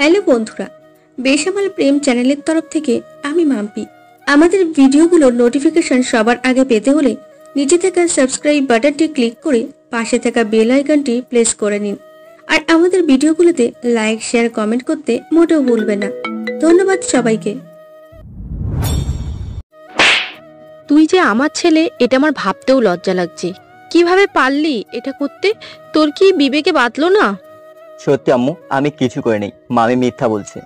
Hello বন্ধুরা, বেসামাল প্রেম চ্যানেলের তরফ থেকে আমি মাম্পি। আমাদের ভিডিওগুলোর নোটিফিকেশন সবার আগে পেতে হলে নিচে থাকা সাবস্ক্রাইব বাটনটি ক্লিক করে পাশে থাকা বেল আইকনটি প্রেস করে নিন। আর আমাদের ভিডিওগুলোতে লাইক, শেয়ার, কমেন্ট করতে মোটেও ভুলবেন না। ধন্যবাদ সবাইকে। তুই যে আমার ছেলে, এটা আমার ভাবতেও লজ্জা লাগছে। কিভাবে পারলি এটা করতে? তোর কি বিবেকে বাঁধলো না? সত্যি আম্মু, আমি কিছু করিনি। মামি মিথ্যা বলছে।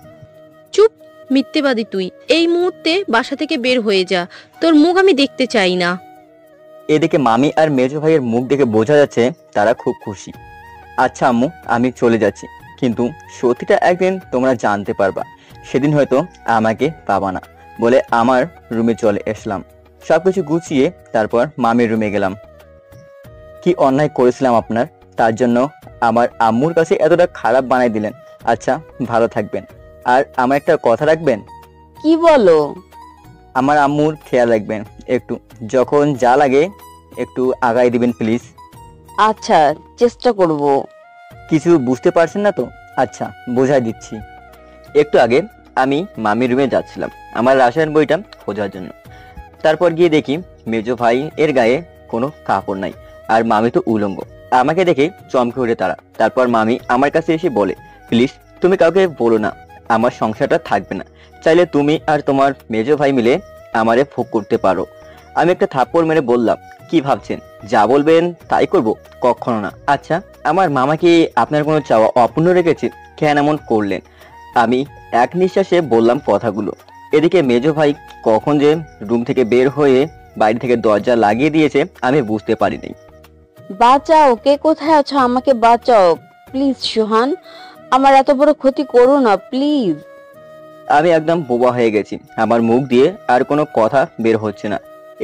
চুপ, মিথ্যেবাদী তুই। এই মুহূর্তে বাসা থেকে বের হয়ে যা, তোর মুখ আমি দেখতে চাই না। এদিকে মামি আর মেজো ভাইয়ের মুখ দেখে বোঝা যাচ্ছে তারা খুব খুশি। আচ্ছা আম্মু, আমি চলে যাচ্ছি, কিন্তু সত্যিটা একদিন তোমরা জানতে পারবা। সেদিন হয়তো আমাকে পাবা না বলে আমার রুমে চলে আসলাম। সবকিছু গুছিয়ে তারপর মামির রুমে গেলাম। কি অন্যায় করেছিলাম আপনার, তার জন্য আমার আম্মুর কাছে এতটা খারাপ বানাই দিলেন। আচ্ছা, ভালো থাকবেন, আর আমার একটা কথা রাখবেন। কি বলো? আমার আম্মুর খেয়াল রাখবেন একটু, যখন যা লাগে একটু আগাই দিবেন প্লিজ। আচ্ছা, চেষ্টা করব। কিছু বুঝতে পারছেন না তো? আচ্ছা, বোঝাই দিচ্ছি। একটু আগে আমি মামির রুমে যাচ্ছিলাম আমার রাসায়ন বইটা খোঁজার জন্য। তারপর গিয়ে দেখি মেজো ভাই এর গায়ে কোনো কাপড় নাই, আর মামি তো উলঙ্গ। আমাকে দেখে চমকে উঠে তারা। তারপর মামি আমার কাছে এসে বলে, প্লিজ তুমি কাউকে বলো না, আমার সংসারটা থাকবে না। চাইলে তুমি আর তোমার মেজো ভাই মিলে আমারে ভোগ করতে পারো। আমি একটা থাপ্পড় মেরে বললাম, কি ভাবছেন যা বলবেন তাই করব? কখনো না। আচ্ছা, আমার মামা কি আপনার কোনো চাওয়া অপূর্ণ রেখেছে? কেন এমন করলেন? আমি এক নিঃশ্বাসে বললাম কথাগুলো। এদিকে মেজো ভাই কখন যে রুম থেকে বের হয়ে বাইরে থেকে দরজা লাগিয়ে দিয়েছে আমি বুঝতে পারিনি। বাঁচাও, কে কোথায় আছো? আমাকে বাঁচাও প্লিজ। সোহান, আমার এত বড় ক্ষতি করো না প্লিজ। আমি একদম বোবা হয়ে গেছি, আমার মুখ দিয়ে আর কোনো কথা বের হচ্ছে না।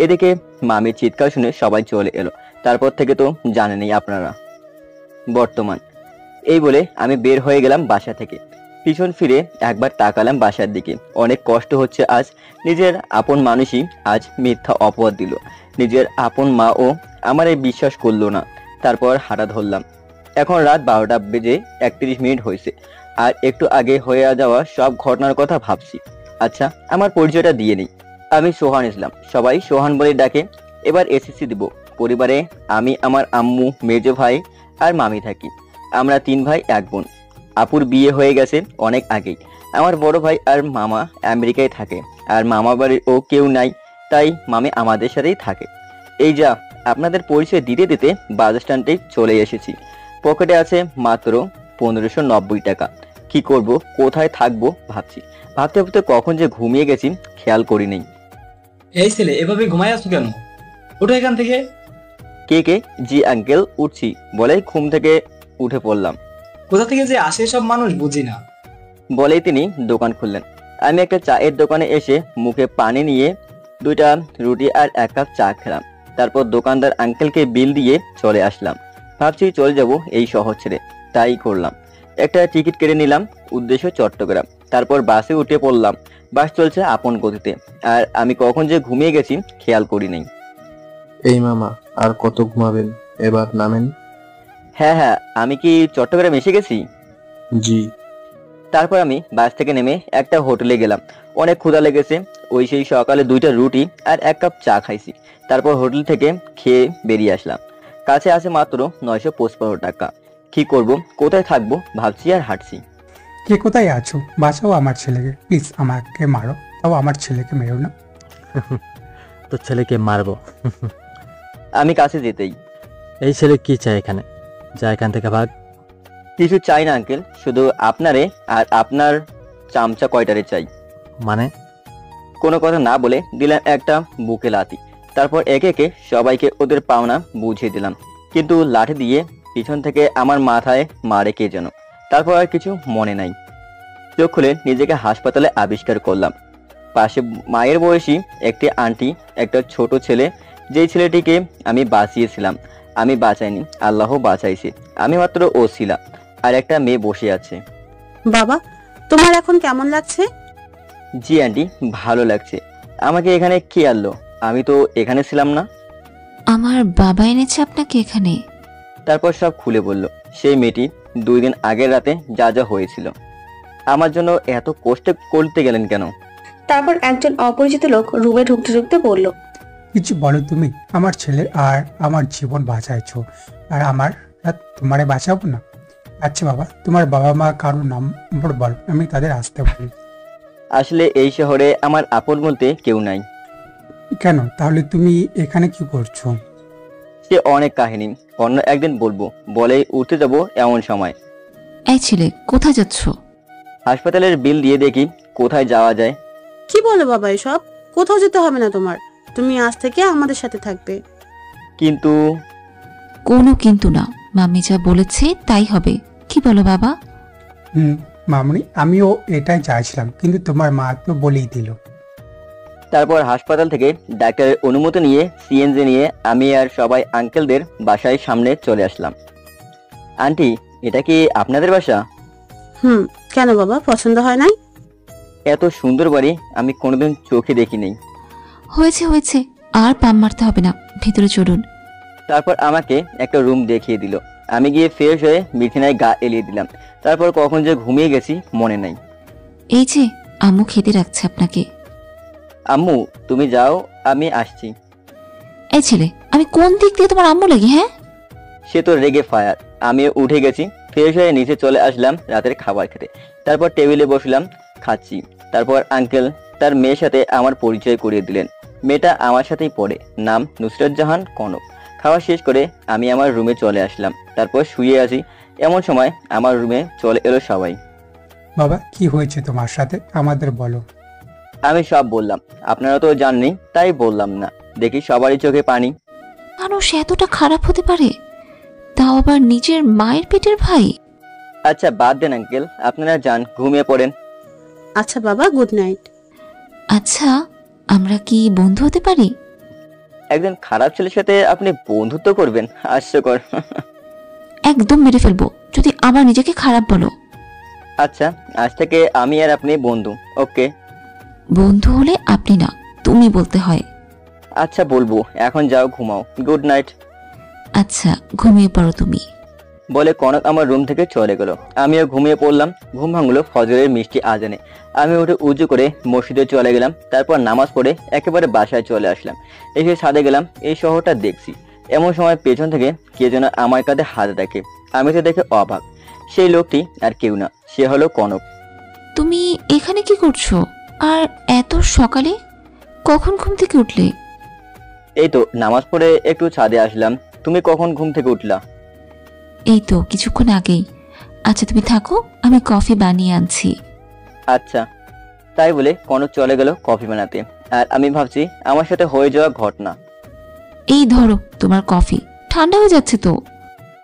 এদিকে মামির চিৎকার শুনে সবাই চলে এলো। তারপর থেকে তো জানেনই আপনারা বর্তমান। এই বলে আমি বের হয়ে গেলাম বাসা থেকে। পিছন ফিরে একবার তাকালাম বাসার দিকে। অনেক কষ্ট হচ্ছে আজ। নিজের আপন মানুষই আজ মিথ্যা অপবাদ দিল। নিজের আপন মা ও আমার এই বিশ্বাস করলো না। তারপর হাঁটা ধরলাম। এখন রাত 12টা বেজে 31 মিনিট হয়েছে, আর একটু আগে হয়ে যাওয়া সব ঘটনার কথা ভাবছি। আচ্ছা, আমার পরিচয়টা দিয়ে নেই। আমি সোহান ইসলাম, সবাই সোহান বলে ডাকে। এবার এসএসসি দিব। পরিবারে আমি, আমার আম্মু, মেজো ভাই আর মামি থাকি। আমরা 3 ভাই 1 বোন। আপুর বিয়ে হয়ে গেছে অনেক আগেই। আমার বড় ভাই আর মামা আমেরিকায় থাকে, আর মামা বাড়ির ও কেউ নাই, তাই মামি আমাদের সাথেই থাকে। এই যা আপনাদের পরিচয় দিতে দিতে বাস স্ট্যান্ডে চলে এসেছি। পকেটে আছে মাত্র 1590 টাকা। কি করব, কোথায় থাকবো ভাবছি। ভাবতে ভাবতে কখন যে ঘুমিয়ে গেছি খেয়াল করি নেই। এই ছেলে, এভাবে ঘুমাই আছো কেন? ওঠো এখান থেকে। কে? জি আঙ্কেল, উঠছি বলেই ঘুম থেকে উঠে পড়লাম। কোথা থেকে যে আসে সব মানুষ বুঝি না। বলেই তিনি দোকান খুললেন। আমি একটা চায়ের দোকানে এসে মুখে পানি নিয়ে 2টা রুটি আর 1 কাপ চা খেলাম। তারপর দোকানদার আঙ্কেলকে বিল দিয়ে চলে আসলাম। ভাবছি চলে যাব এই শহর ছেড়ে, তাই করলাম। একটা টিকিট কেটে নিলাম, উদ্দেশ্য চট্টগ্রাম। তারপর বাসে উঠে পড়লাম। বাস চলছে আপন গতিতে, আর আমি কখন যে ঘুমিয়ে গেছি খেয়াল করি নাই। এই মামা, আর কত ঘুমাবেন? এবার নামেন। হ্যাঁ, আমি কি চট্টগ্রাম এসে গেছি? জি। তারপর আমি বাস থেকে নেমে একটা হোটেলে গেলাম। অনেক ক্ষুধা লেগেছে, সেই সকালে 2টা রুটি আর 1 কাপ চা খাইছি। তারপর হোটেল থেকে খেয়ে বেরিয়ে আসলাম। কাছে আছে মাত্র 955 টাকা। কি করব, কোথায় থাকবো ভাবছি আর হাঁটছি। কে কোথায় আছো? বাঁচাও আমার ছেলেকে প্লিজ। আমাকে মারো, তাও আমার ছেলেকে মেরো না। তো ছেলেকে মারবো? আমি কাছে যেতেই, এই ছেলে কি চায় এখানে? যা এখান থেকে ভাগ। কিছু চাই না আঙ্কেল, শুধু আপনারে আর আপনার চামচা কয়টারে চাই। মানে? কোনো কথা না বলে দিলাম একটা বুকে লাথি। তারপর একে একে সবাইকে ওদের পাওনা বুঝিয়ে দিলাম, কিন্তু লাঠি দিয়ে পিছন থেকে আমার মাথায় মারে কে যেন। তারপর আর কিছু মনে নাই। চোখ খুলে নিজেকে হাসপাতালে আবিষ্কার করলাম। পাশে মায়ের বয়সী একটি আন্টি, একটা ছোট ছেলে। যেই ছেলেটিকে আমি বাঁচিয়েছিলাম, আমি বাঁচাইনি, আল্লাহ বাঁচাইছে। আমি মাত্র ওসিলা। আর একটা মেয়ে বসে আছে। বাবা, তোমার এখন কেমন লাগছে? জি আন্টি, ভালো লাগছে। আমাকে এখানে কে আনলো? আমি তো এখানে ছিলাম না। আমার বাবা এনেছে আপনাকে এখানে। তারপর সব খুলে বলল। সেই মেয়েটি 2 দিন আগের রাতে যা যা হয়েছিল। আমার জন্য এত কষ্ট করতে গেলেন কেন? তারপর একজন অপরিচিত লোক রুমে ঢুকতে ঢুকতে বলল, কিছু বলো তুমি? আমার ছেলে আর আমার জীবন বাঁচাইছো, আর আমার তোমারে বাঁচাবো না? আচ্ছা বাবা, তোমার বাবা মা কারোর নাম বল, আমি তাদের আসতে বলি। আসলে এই শহরে আমার আপন বলতে কেউ নাই। কেন তাহলে তুমি এখানে কি করছো? সে অনেক কাহিনী, অন্য একদিন বলবো। বলেই উঠতে যাব এমন সময় এই ছেলে, কোথায় যাচ্ছ? হাসপাতালের বিল দিয়ে দেখি কোথায় যাওয়া যায়। কি বলো বাবা এসব? কোথাও যেতে হবে না তোমার, তুমি আজ থেকে আমাদের সাথে থাকবে। কিন্তু কোনো কিন্তু না, মাম্মি যা বলেছে তাই হবে। কি বলো বাবা? মামনি, আমিও এটাই চাইছিলাম, কিন্তু তোমার মা তো বলেই দিল। তারপর হাসপাতাল থেকে ডাক্তারের অনুমতি নিয়ে সিএনজি নিয়ে আমি আর সবাই আঙ্কেলদের বাসায় সামনে চলে আসলাম। আন্টি, এটা কি আপনাদের বাসা? কেন বাবা, পছন্দ হয় নাই? এত সুন্দর বাড়ি আমি কোনোদিন চোখে দেখিনি। হয়েছে হয়েছে, আর পাম মারতে হবে না, ভেতরে চলুন। তারপর আমাকে একটা রুম দেখিয়ে দিল। আমি গিয়ে ফ্রেশ হয়ে বিছানায় গা এলিয়ে দিলাম। তারপর কখন যে ঘুমিয়ে গেছি মনে নাই। এই যে আম্মু খেতে রাখছে আপনাকে। আম্মু, তুমি যাও, আমি আসছি। এই ছেলে, আমি কোন দিক দিয়ে তোমার আম্মু লাগি? হ্যাঁ, সে তো রেগে ফায়ার। আমিও উঠে গেছি, ফ্রেশ হয়ে নিচে চলে আসলাম রাতের খাবার খেতে। তারপর টেবিলে বসলাম, খাচ্ছি। তারপর আঙ্কেল তার মেয়ের সাথে আমার পরিচয় করিয়ে দিলেন। মেয়েটা আমার সাথেই পড়ে, নাম নুসরাত জাহান কনক। খাওয়া শেষ করে আমি আমার রুমে চলে আসলাম। তারপর শুয়ে আছি, এমন সময় আমার রুমে চলে এলো সবাই। বাবা, কি হয়েছে তোমার সাথে, আমাদের বলো। আমি সব বললাম। আপনারা তো জাননি, তাই বললাম না। দেখি সবারই চোখে পানি। মানুষ এতটা খারাপ হতে পারে, তাও আবার নিজের মায়ের পেটের ভাই। আচ্ছা বাদ দেন আঙ্কেল, আপনারা যান, ঘুমিয়ে পড়েন। আচ্ছা বাবা, গুড নাইট। আচ্ছা, আমরা কি বন্ধু হতে পারি? একজন খারাপ ছেলের সাথে আপনি বন্ধুত্ব করবেন? হাস্যকর। একদম মেরে ফেলবো যদি আবার নিজেকে খারাপ বলো। আচ্ছা, আজ থেকে আমি আর আপনি বন্ধু, ওকে? বন্ধু হলে আপনি না, তুমি বলতে হয়। আচ্ছা বলবো, এখন যাও ঘুমাও, গুড নাইট। আচ্ছা, ঘুমিয়ে পড়ো তুমি। বলে কনক আমার রুম থেকে চলে গেল। আমিও ঘুমিয়ে পড়লাম। ঘুম ভাঙলো ফজরের মিষ্টি আজানে। আমি উঠে উজু করে মসজিদে চলে গেলাম। তারপর নামাজ পড়ে একেবারে বাসায় চলে আসলাম। এসে ছাদে গেলাম, এই শহরটা দেখছি। এমন সময় পেছন থেকে কে যেন আমার কাঁধে হাত রাখে। আমি তো দেখে অবাক। সেই লোকটি আর কেউ না, সে হলো কনক। তুমি এখানে কি করছো, আর এত সকালে? কখন ঘুম থেকে উঠলে? এই তো নামাজ পড়ে একটু ছাদে আসলাম। তুমি কখন ঘুম থেকে উঠলা? এই তো কিছুক্ষণ আগেই। আচ্ছা তুমি থাকো, আমি কফি বানিয়ে আনছি। আচ্ছা। তাই বলে কনক চলে গেল কফি বানাতে। আর আমি ভাবছি আমার সাথে হয়ে যাওয়া ঘটনা। এই ধরো তোমার কফি, ঠান্ডা হয়ে যাচ্ছে তো।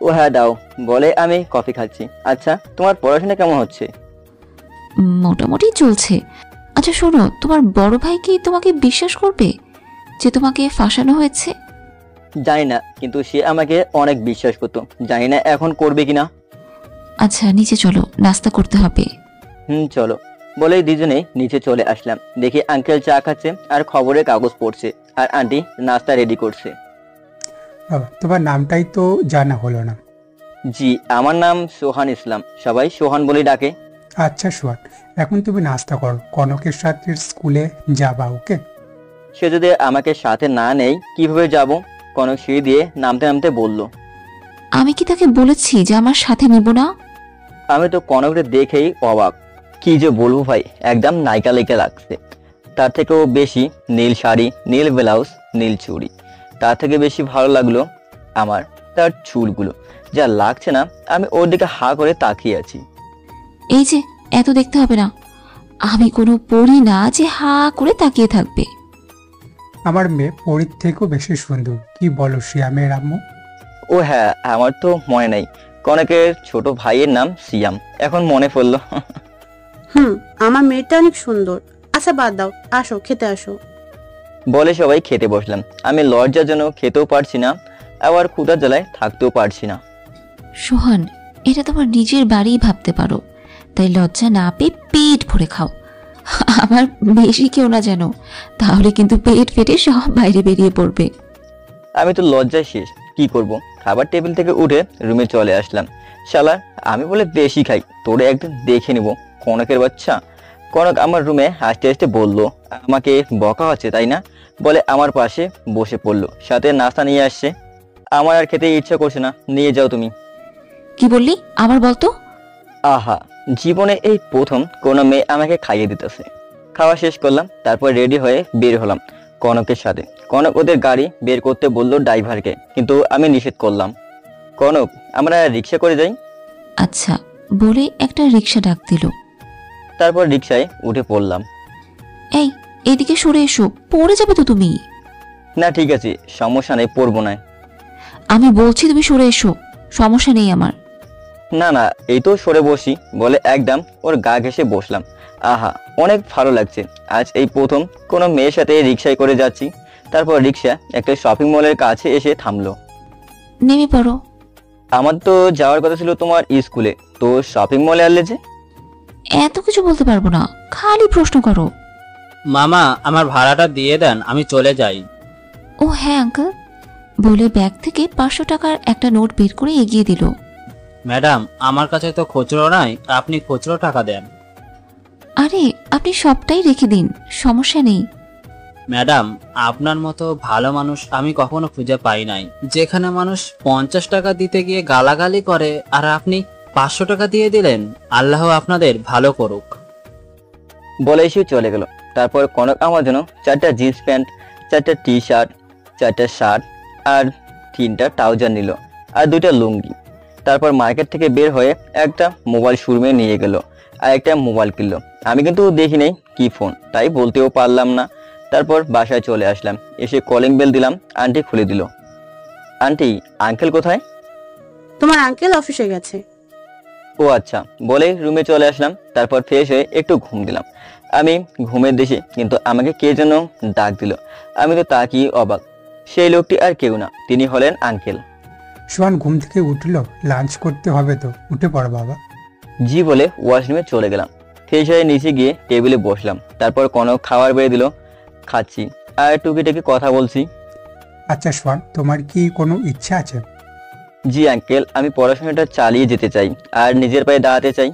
ও হ্যাঁ দাও, বলে আমি কফি খাচ্ছি। আচ্ছা, তোমার পড়াশোনা কেমন হচ্ছে? মোটামুটি চলছে। আচ্ছা শোনো, তোমার বড় ভাই কি তোমাকে বিশ্বাস করবে যে তোমাকে ফাঁসানো হয়েছে? জানি না, কিন্তু সে আমাকে অনেক বিশ্বাস করতো। জানি না এখন করবে কিনা। আচ্ছা নিচে চলো, নাস্তা করতে হবে। চলো। বলেই দুজনে নিচে চলে আসলাম। দেখি আঙ্কেল চা খাচ্ছে আর খবরের কাগজ পড়ছে, আর আন্টি নাস্তা রেডি করছে। বাবা, তোমার নামটাই তো জানা হলো না। জি, আমার নাম সোহান ইসলাম, সবাই সোহান বলে ডাকে। আচ্ছা সোহান, এখন তুমি নাস্তা করো, কনকের সাথে স্কুলে যাবা, ওকে? সে যদি আমাকে সাথে না নেই কিভাবে যাব? কনক সিঁড়ি দিয়ে নামতে নামতে বলল। আমি কি তাকে বলেছি যে আমার সাথে নিব না? আমি তো কনককে দেখেই অবাক। কি যে বলবো ভাই, একদম নায়িকা লেগে লাগছে। তার থেকেও বেশি নীল শাড়ি, নীল ব্লাউজ, নীল চুড়ি। তার থেকে বেশি ভালো লাগলো আমার তার চুলগুলো, যা লাগছে না। আমি ওর দিকে হা করে তাকিয়ে আছি। এই যে এত দেখতে হবে না, আমি কোনো পড়ি না যে হা করে তাকিয়ে থাকবে। আমার মেয়ে পরীর থেকেও বেশি সুন্দর, কি বলো সিয়ামের আম্মু? ও হ্যাঁ, আমার তো মনে নাই। কনকের ছোট ভাইয়ের নাম সিয়াম, এখন মনে পড়লো। আমার মেয়েটা অনেক সুন্দর। আচ্ছা বাদ দাও, আসো খেতে আসো। বলে সবাই খেতে বসলাম। আমি লজ্জার জন্য খেতেও পারছি না, আবার ক্ষুধার জ্বালায় থাকতেও পারছি না। সোহান, এটা তোমার নিজের বাড়ি ভাবতে পারো, তাই লজ্জা না পেয়ে পেট ভরে খাও। আবার বেশি কেউ না যেন, তাহলে কিন্তু পেট ফেটে সব বাইরে বেরিয়ে পড়বে। আমি তো লজ্জায় শেষ, কি করব? খাবার টেবিল থেকে উঠে রুমে চলে আসলাম। শালা, আমি বলে বেশি খাই, তোরে একদিন দেখে নিব কনকের বাচ্চা। কনক আমার রুমে হাসতে হাসতে বলল, আমাকে বকা হচ্ছে তাই না? বলে আমার পাশে বসে পড়লো, সাথে নাস্তা নিয়ে আসছে। আমার আর খেতে ইচ্ছা করছে না, নিয়ে যাও তুমি। কি বললি আবার বলতো? আহা, জীবনে এই প্রথম কোনো মেয়ে আমাকে খাইয়ে দিতেছে। খাওয়া শেষ করলাম, তারপর রেডি হয়ে বের হলাম কনকের সাথে। কনক ওদের গাড়ি বের করতে বললো ড্রাইভারকে, কিন্তু আমি নিষেধ করলাম। কনক, আমরা রিক্সা করে যাই। আচ্ছা বলে একটা রিক্সা ডাক দিল। তারপর রিক্সায় উঠে পড়লাম। এই এদিকে সরে এসো, পড়ে যাবে তো তুমি। না ঠিক আছে, সমস্যা নেই, পড়বো না। আমি বলছি তুমি সরে এসো, সমস্যা নেই আমার। না না, এই তো সরে বসি বলে একদম ওর গা ঘেঁষে বসলাম। আহা, অনেক ভালো লাগছে। আজ এই প্রথম কোনো মেয়ের সাথে রিক্সায় করে যাচ্ছি। তারপর রিক্সা একটা শপিং মলের কাছে এসে থামলো। নেমে পড়ো। আমার তো যাওয়ার কথা ছিল তোমার স্কুলে, তো শপিং মলে আনলে যে? এত কিছু বলতে পারবো না, খালি প্রশ্ন করো। মামা, আমার ভাড়াটা দিয়ে দেন, আমি চলে যাই। ও হ্যাঁ আঙ্কেল, বলে ব্যাগ থেকে 500 টাকার একটা নোট বের করে এগিয়ে দিল। ম্যাডাম, আমার কাছে তো খুচরো নাই, আপনি খুচরো টাকা দেন। আরে আপনি সবটাই রেখে দিন, সমস্যা নেই। ম্যাডাম, আপনার মতো ভালো মানুষ আমি কখনো খুঁজে পাই নাই, যেখানে মানুষ 50 টাকা দিতে গিয়ে গালাগালি করে আর আপনি 500 টাকা দিয়ে দিলেন। আল্লাহ আপনাদের ভালো করুক। বলে এসে চলে গেল। তারপর কনক আমার জন্য 4টা জিন্স প্যান্ট, 4টা টি শার্ট, 4টা শার্ট আর 3টা ট্রাউজার নিল, আর 2টা লুঙ্গি। তারপর মার্কেট থেকে বের হয়ে একটা মোবাইল শোরুমে নিয়ে গেল আর একটা মোবাইল কিনলো। আমি কিন্তু দেখি নেই কি ফোন, তাই বলতেও পারলাম না। তারপর বাসায় চলে আসলাম, এসে কলিং বেল দিলাম, আন্টি খুলে দিল। আন্টি, আঙ্কেল কোথায়? তোমার আঙ্কেল অফিসে গেছে। ও আচ্ছা, বলে রুমে চলে আসলাম। তারপর ফ্রেশ হয়ে একটু ঘুম দিলাম। আমি ঘুমের দেশে, কিন্তু আমাকে কে যেন ডাক দিল। আমি তো তাকিয়ে অবাক, সেই লোকটি আর কেউ না, তিনি হলেন আঙ্কেল। সোহান ঘুম থেকে উঠলো, লাঞ্চ করতে হবে তো, উঠে পড় বাবা। জি বলে ওয়াশরুমে চলে গেলাম। ফ্রেশ হয়ে নিচে গিয়ে টেবিলে বসলাম। তারপর কনক খাবার বেড়ে দিল, খাচ্ছি আর টুকিটাকি কথা বলছি। আচ্ছা সোহান, তোমার কি কোনো ইচ্ছা আছে? জি আঙ্কেল, আমি পড়াশোনাটা চালিয়ে যেতে চাই আর নিজের পায়ে দাঁড়াতে চাই।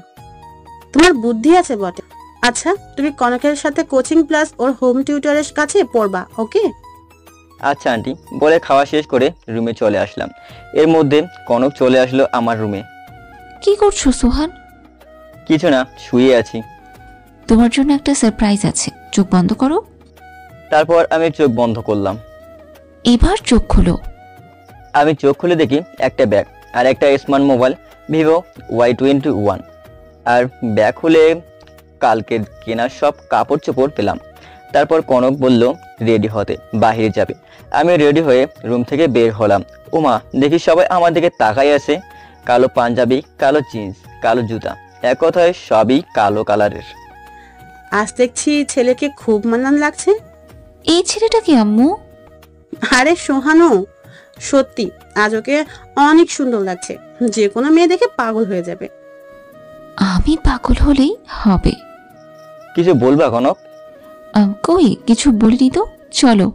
তোমার বুদ্ধি আছে বটে। আচ্ছা, তুমি কনকের সাথে কোচিং প্লাস ওর হোম টিউটরের কাছে পড়বা, ওকে? আচ্ছা আন্টি, বলে খাওয়া শেষ করে রুমে চলে আসলাম। এর মধ্যে কনক চলে আসলো আমার রুমে। কি করছো সোহান? কিছু না, শুয়ে আছি। তোমার জন্য একটা সারপ্রাইজ আছে, চোখ বন্ধ করো। তারপর আমি চোখ বন্ধ করলাম। এবার চোখ খোলো। আমি চোখ খুলে দেখি একটা ব্যাগ আর একটা স্মার্ট মোবাইল ভিভো Y21। আর ব্যাগ খুলে কালকে কেনা সব কাপড় চোপড় পেলাম। তারপর কনক বলল রেডি হতে, বাহিরে যাবে। আমি রেডি হয়ে রুম থেকে বের হলাম। ওমা, দেখি সবাই আমার দিকে তাকাই আছে। কালো পাঞ্জাবি, কালো জিন্স, কালো জুতা, এক কথায় সবই কালো কালারের। আজ দেখছি ছেলেকে খুব মানান লাগছে। এই ছেলেটা কি আম্মু? আরে সোহানো, সত্যি আজ ওকে অনেক সুন্দর লাগছে, যে কোনো মেয়ে দেখে পাগল হয়ে যাবে। আমি পাগল হলেই হবে। কিছু বলবা কনক? কই কিছু বলিনি তো, চলো।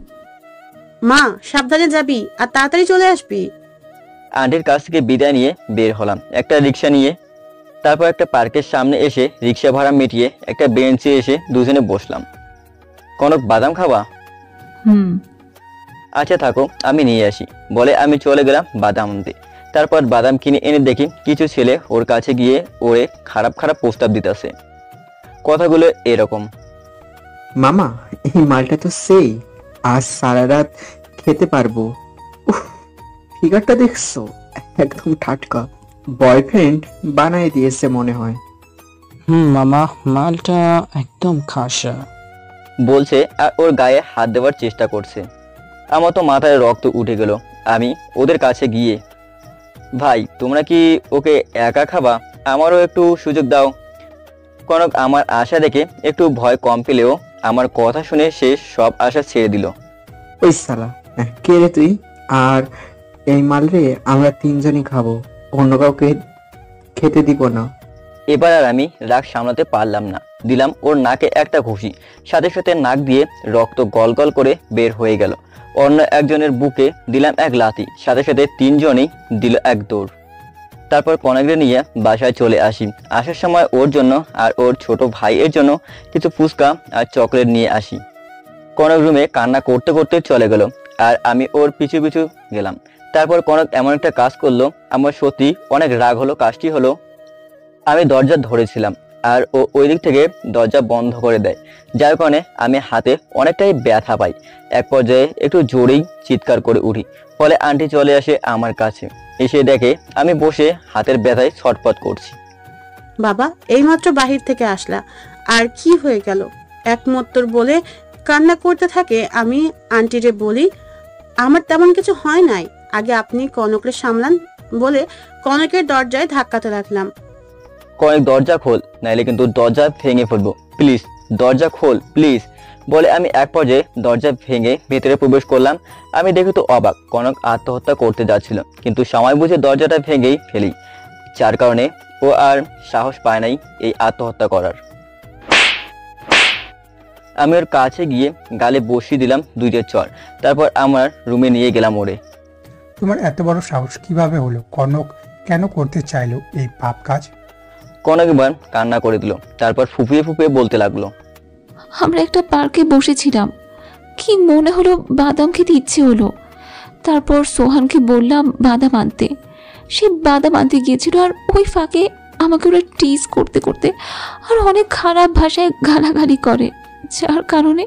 মা, সাবধানে যাবি আর তাড়াতাড়ি চলে আসবি। আন্টির কাছ থেকে বিদায় নিয়ে বের হলাম একটা রিক্সা নিয়ে। তারপর একটা পার্কের সামনে এসে রিক্সা ভাড়া মিটিয়ে একটা বেঞ্চে এসে দুজনে বসলাম। কনক, বাদাম খাবা? আচ্ছা থাকো, আমি নিয়ে আসি, বলে আমি চলে গেলাম বাদাম আনতে। তারপর বাদাম কিনে এনে দেখি কিছু ছেলে ওর কাছে গিয়ে ওরে খারাপ খারাপ প্রস্তাব দিতেছে। কথাগুলো এরকম, মামা এই মালটা তো সেই, আজ সারা রাত খেতে পারবো। ফিগারটা দেখছো, একদম টাটকা, বয়ফ্রেন্ড বানাই দিয়েছে মনে হয়। মামা, মালটা একদম খাসা বলছে আর ওর গায়ে হাত দেওয়ার চেষ্টা করছে। আমার তো মাথায় রক্ত উঠে গেল। আমি ওদের কাছে গিয়ে, ভাই তোমরা কি ওকে একা খাবা? আমারও একটু সুযোগ দাও। কনক আমার আশা দেখে একটু ভয় কম পেলেও আমার কথা শুনে সে সব আশা ছেড়ে দিল। ওই শালা, কে রে তুই? আর এই মাল রে আমরা তিনজনই খাবো, অন্য কাউকে খেতে দিব না। এবার আর আমি রাগ সামলাতে পারলাম না, দিলাম ওর নাকে একটা ঘুষি। সাথে সাথে নাক দিয়ে রক্ত গল গল করে বের হয়ে গেল। অন্য একজনের বুকে দিলাম এক লাথি, সাথে সাথে তিনজনেই দিল এক দৌড়। তারপর কনককে নিয়ে বাসায় চলে আসি। আসার সময় ওর জন্য আর ওর ছোট ভাইয়ের জন্য কিছু ফুচকা আর চকলেট নিয়ে আসি। কনক রুমে কান্না করতে করতে চলে গেল আর আমি ওর পিছু পিছু গেলাম। তারপর কনক এমন একটা কাজ করলো, আমার সত্যি অনেক রাগ হলো। কাজটি হলো, আমি দরজা ধরেছিলাম আর ও ওই দিক থেকে দরজা বন্ধ করে দেয়, যার কারণে আমি হাতে অনেকটাই ব্যথা পাই। এক পর্যায়ে একটু জোরেই চিৎকার করে উঠি, ফলে আন্টি চলে আসে আমার কাছে। এসে দেখে আমি বসে হাতের ব্যথায় ছটফট করছি। বাবা এইমাত্র বাহির থেকে আসলা, আর কি হয়ে গেল? একমাত্র বলে কান্না করতে থাকে। আমি আন্টিরে বলি আমার তেমন কিছু হয় নাই, আগে আপনি কনককে সামলান বলে কনকের দরজায় ধাক্কাতে রাখলাম। কনক দরজা খোল, নাইলে কিন্তু দরজা ভেঙে ফেলবো, প্লিজ দরজা খোল প্লিজ বলে আমি এক পর্যায়ে দরজা ভেঙে ভেতরে প্রবেশ করলাম। আমি দেখে তো অবাক, কনক আত্মহত্যা করতে যাচ্ছিল, কিন্তু সময় বুঝে দরজাটা ভেঙেই ফেলি, যার কারণে ও আর সাহস পায় নাই এই আত্মহত্যা করার। আমি ওর কাছে গিয়ে গালে বসিয়ে দিলাম 2টা চড়, তারপর আমার রুমে নিয়ে গেলাম ওরে। তোমার এত বড় সাহস কিভাবে হলো? কনক কেন করতে চাইলো এই পাপ কাজ? কনক এবার কান্না করে দিল, তারপর ফুপিয়ে ফুপিয়ে বলতে লাগলো, আমরা একটা পার্কে বসেছিলাম, কি মনে হলো বাদাম খেতে ইচ্ছে হলো। তারপর সোহানকে বললাম বাদাম আনতে, সে বাদাম আনতে গিয়েছিল আর ওই ফাঁকে আমাকে ওরা টিজ করতে করতে আর অনেক খারাপ ভাষায় গালাগালি করে, যার কারণে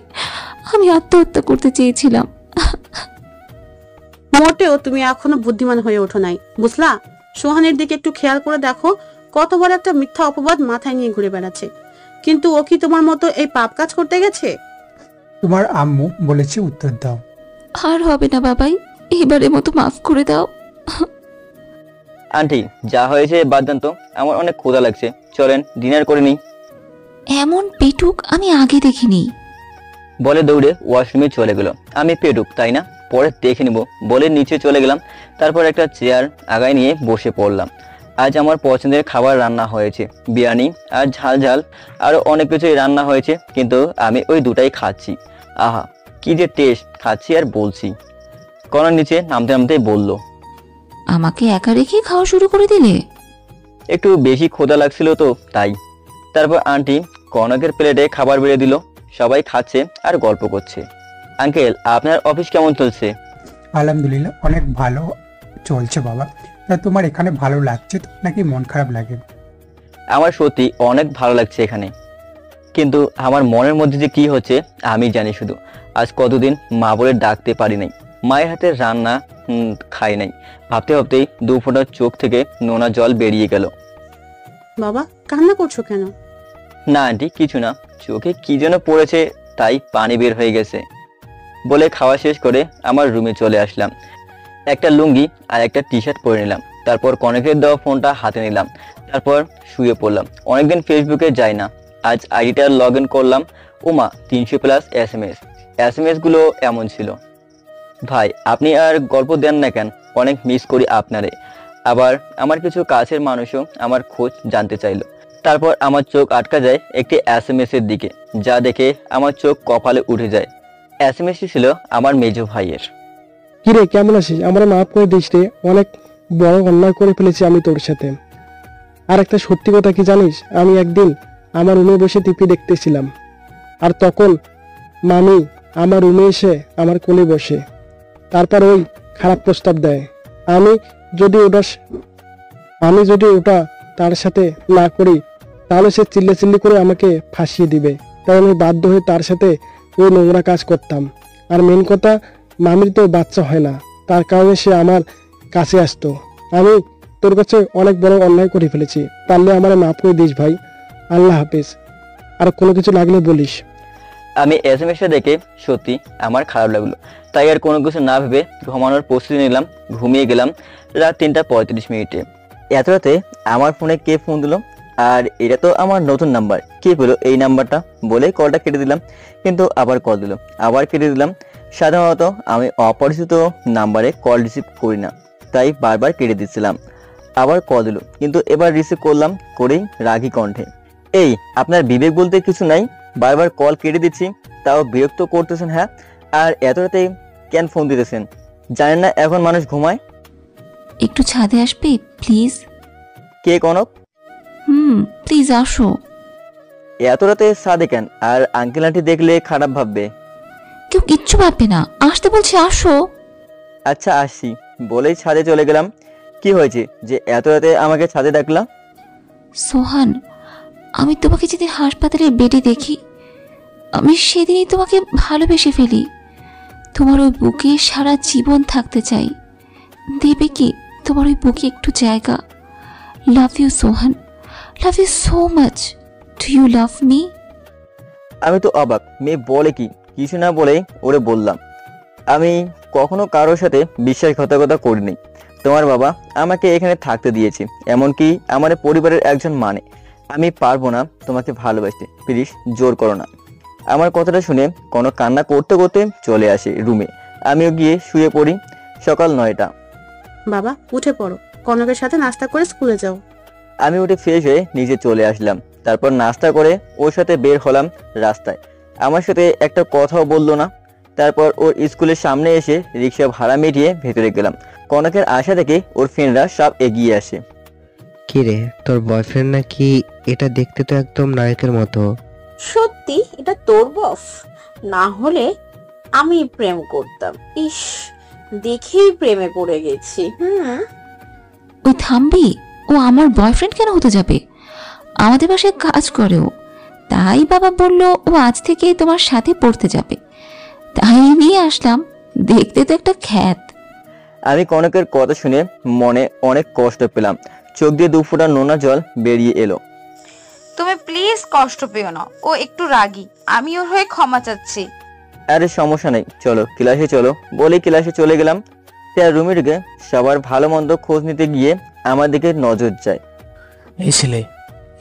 আমি আত্মহত্যা করতে চেয়েছিলাম। মোটেও তুমি এখনো বুদ্ধিমান হয়ে ওঠো নাই, বুঝলা? সোহানের দিকে একটু খেয়াল করে দেখো, কত বড় একটা মিথ্যা অপবাদ মাথায় নিয়ে ঘুরে বেড়াচ্ছে। কিন্তু ও কি তোমার মতো এই পাপ কাজ করতে গেছে? তোমার আম্মু বলেছে উত্তর দাও। আর হবে না বাবাই, এবারের মতো মাফ করে দাও। আন্টি যা হয়েছে বাদ দেন তো, আমার অনেক ক্ষুধা লাগছে, চলেন ডিনার করে নিই। এমন পেটুক আমি আগে দেখিনি বলে দৌড়ে ওয়াশরুমে চলে গেল। আমি পেটুক তাই না, পরে দেখে নিব বলে নিচে চলে গেলাম। তারপর একটা চেয়ার আগায় নিয়ে বসে পড়লাম। আজ আমার পছন্দের খাবার রান্না হয়েছে, বিরিয়ানি আর ঝাল ঝাল আরো অনেক কিছুই রান্না হয়েছে, কিন্তু আমি ওই দুটাই খাচ্ছি। আহা কি যে টেস্ট, খাচ্ছি আর বলছি। কনক নিচে নামতে নামতেই বলল, আমাকে একা রেখে খাওয়া শুরু করে দিলে? একটু বেশি ক্ষুধা লাগছিল তো তাই। তারপর আন্টি কনকের প্লেটে খাবার বেড়ে দিল, সবাই খাচ্ছে আর গল্প করছে। আঙ্কেল আপনার অফিস কেমন চলছে? আলহামদুলিল্লাহ অনেক ভালো চলছে বাবা। তা তোমার এখানে ভালো লাগছে তো নাকি মন খারাপ লাগে? আমার সত্যি অনেক ভালো লাগছে এখানে, কিন্তু আমার মনের মধ্যে যে কি হচ্ছে আমি জানি শুধু। আজ কতদিন মা বলে ডাকতে পারি নাই, মায়ের হাতের রান্না খাই নাই, ভাবতে ভাবতেই 2 ফোঁটা চোখ থেকে নোনা জল বেরিয়ে গেল। বাবা কান্না করছো কেন? না আন্টি কিছু না, চোখে কি যেন পড়েছে তাই পানি বের হয়ে গেছে বলে খাওয়া শেষ করে আমার রুমে চলে আসলাম। একটা লুঙ্গি আর একটা টি শার্ট পরে নিলাম, তারপর কনকের দেওয়া ফোনটা হাতে নিলাম, তারপর শুয়ে পড়লাম। অনেকদিন ফেসবুকে যাই না, আজ আইডিটা লগ ইন করলাম। ওমা 300+ এসএমএস গুলো এমন ছিল, ভাই আপনি আর গল্প দেন না কেন, অনেক মিস করি আপনারে। আবার আমার কিছু কাছের মানুষও আমার খোঁজ জানতে চাইলো। তারপর আমার চোখ আটকা যায় একটি এসএমএস এর দিকে, যা দেখে আমার চোখ কপালে উঠে যায়। এসএমএসটি ছিল আমার মেজো ভাইয়ের। কিরে কেমন আছিস? আমরা মাফ করে দিস রে, অনেক বড় অন্যায় করে ফেলেছি আমি তোর সাথে। আর একটা সত্যি কথা কি জানিস, আমি একদিন আমার রুমে বসে টিভি দেখতেছিলাম, আর তখন মামি আমার রুমে এসে আমার কোলে বসে, তারপর ওই খারাপ প্রস্তাব দেয় আমি যদি ওটা তার সাথে না করি তাহলে সে চিল্লাচিল্লি করে আমাকে ফাঁসিয়ে দিবে। তাই আমি বাধ্য হয়ে তার সাথে ওই নোংরা কাজ করতাম। আর মেন কথা, মামির তো বাচ্চা হয় না, তার কারণে সে আমার কাছে আসতো। আমি তোর কাছে অনেক বড় অন্যায় করে ফেলেছি, পারলে আমার মাফ করে দিস ভাই। আল্লাহ হাফেজ। আর কোনো কিছু লাগলে বলিস। আমি এসএমএসটা দেখে সত্যি আমার খারাপ লাগলো, তাই আর কোনো কিছু না ভেবে ঘুমানোর প্রস্তুতি নিলাম। ঘুমিয়ে গেলাম রাত 3:35। এত রাতে আমার ফোনে কে ফোন দিল? আর এটা তো আমার নতুন নাম্বার, কে পেলো এই নাম্বারটা বলে কলটা কেটে দিলাম, কিন্তু আবার কল দিল, আবার কেটে দিলাম। সাধারণত আমি অপরিচিত নাম্বারে কল রিসিভ করি না, তাই বারবার কেটে দিচ্ছিলাম। আবার কল দিল, কিন্তু এবার রিসিভ করলাম করেই রাগী কণ্ঠে, এই আপনার বিবেক বলতে কিছু নাই? বারবার কল কেটে দিচ্ছি তাও বিরক্ত করতেছেন, হ্যাঁ? আর এত রাতে কেন ফোন দিতেছেন? জানেন না এখন মানুষ ঘুমায়? একটু ছাদে আসবে প্লিজ? কে কনক? প্লিজ আসো। এত রাতে ছাদে কেন? আর আঙ্কেল আন্টি দেখলে খারাপ ভাববে। কেউ কিচ্ছু ভাববে না, আসতে বলছি আসো। আচ্ছা আসি বলেই ছাদে চলে গেলাম। কি হয়েছে যে এত রাতে আমাকে ছাদে ডাকলা? সোহান, আমি তোমাকে যেদিন হাসপাতালের বেডে দেখি, আমি সেদিনই তোমাকে ভালোবেসে ফেলি। তোমার ওই বুকে সারা জীবন থাকতে চাই। দেবে কি তোমার ওই বুকে একটু জায়গা? Love you Sohan, love you so much. Do you love me? আমি তো অবাক, মেয়ে বলে কি? কিছু না বলেই ওরে বললাম, আমি কখনো কারোর সাথে বিশ্বাসঘাতকতা করিনি। তোমার বাবা আমাকে এখানে থাকতে দিয়েছে, এমনকি আমার পরিবারের একজন মানে। আমি পারবো না তোমাকে ভালোবাসতে, প্লিজ জোর করো না। আমার কথাটা শুনে কোনো কান্না করতে করতে চলে আসে রুমে। আমিও গিয়ে শুয়ে পড়ি। সকাল 9টা। বাবা উঠে পড়ো, কনকের সাথে নাস্তা করে স্কুলে যাও। আমি উঠে ফ্রেশ হয়ে নিচে চলে আসলাম। তারপর নাস্তা করে ওর সাথে বের হলাম রাস্তায়। আমার সাথে একটা কথাও বললো না। তারপর ওর স্কুলের সামনে এসে রিক্সা ভাড়া মিটিয়ে ভেতরে গেলাম। কনকের আশা থেকে ওর ফ্রেন্ডরা সব এগিয়ে আসে। কিরে, তোর বয়ফ্রেন্ড নাকি? এটা দেখতে তো একদম নায়কের মতো। সত্যি এটা তোর বস? না হলে আমি প্রেম করতাম। ইস, দেখেই প্রেমে পড়ে গেছি। ওই থামবি? ও আমার বয়ফ্রেন্ড কেন হতে যাবে? আমাদের বাসায় কাজ করে ও, তাই বাবা বলল ও আজ থেকে তোমার সাথে পড়তে যাবে, তাই নিয়ে আসলাম। দেখতে তো একটা খ্যাত। আমি কনকের কথা শুনে মনে অনেক কষ্ট পেলাম। চোখ দিয়ে 2 ফোঁটা নোনা জল বেরিয়ে এলো। তুমি প্লিজ কষ্ট পেও না, ও একটু রাগী, আমি ওর হয়ে ক্ষমা চাচ্ছি। আরে সমস্যা নেই, চলো ক্লাসে চলো বলে ক্লাসে চলে গেলাম। তার রুমে ঢুকে সবার ভালো মন্দ খোঁজ নিতে গিয়ে আমার দিকে নজর যায়। এই ছেলে,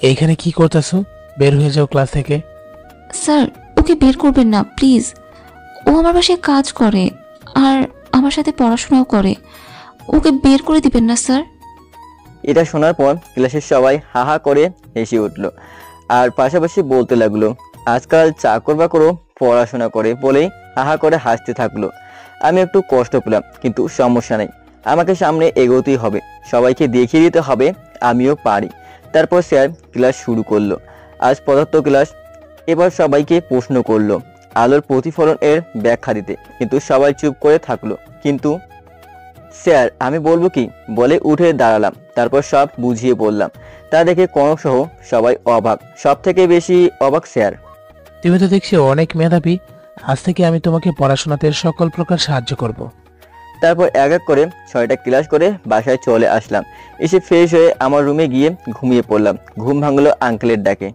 এইখানে কি করতেছো? বের হয়ে যাও ক্লাস থেকে। স্যার, ওকে বের করবেন না প্লিজ। ও আমার বাসায় কাজ করে আর আমার সাথে পড়াশোনাও করে। ওকে বের করে দিবেন না স্যার। এটা শোনার পর ক্লাসের সবাই হাহা করে হেসে উঠলো আর পাশাপাশি বলতে লাগলো, আজকাল চাকর বাকরও পড়াশোনা করে বলেই হাহা করে হাসতে থাকলো। আমি একটু কষ্ট পেলাম, কিন্তু সমস্যা নেই, আমাকে সামনে এগোতেই হবে, সবাইকে দেখিয়ে দিতে হবে আমিও পারি। তারপর স্যার ক্লাস শুরু করলো। আজ পদার্থ ক্লাস। এবার সবাইকে প্রশ্ন করলো আলোর প্রতিফলন এর ব্যাখ্যা দিতে, কিন্তু সবাই চুপ করে থাকলো। কিন্তু স্যার আমি বলবো কি বলে উঠে দাঁড়ালাম। তারপর সব বুঝিয়ে বললাম। তা দেখে কনক সহ সবাই অবাক। সব থেকে বেশি অবাক স্যার। তুমি তো দেখছি অনেক মেধাবী। আজ থেকে আমি তোমাকে পড়াশোনাতে সকল প্রকার সাহায্য করব। তারপর এক এক করে 6টা ক্লাস করে বাসায় চলে আসলাম। এসে ফ্রেশ হয়ে আমার রুমে গিয়ে ঘুমিয়ে পড়লাম। ঘুম ভাঙলো আঙ্কেলের ডাকে।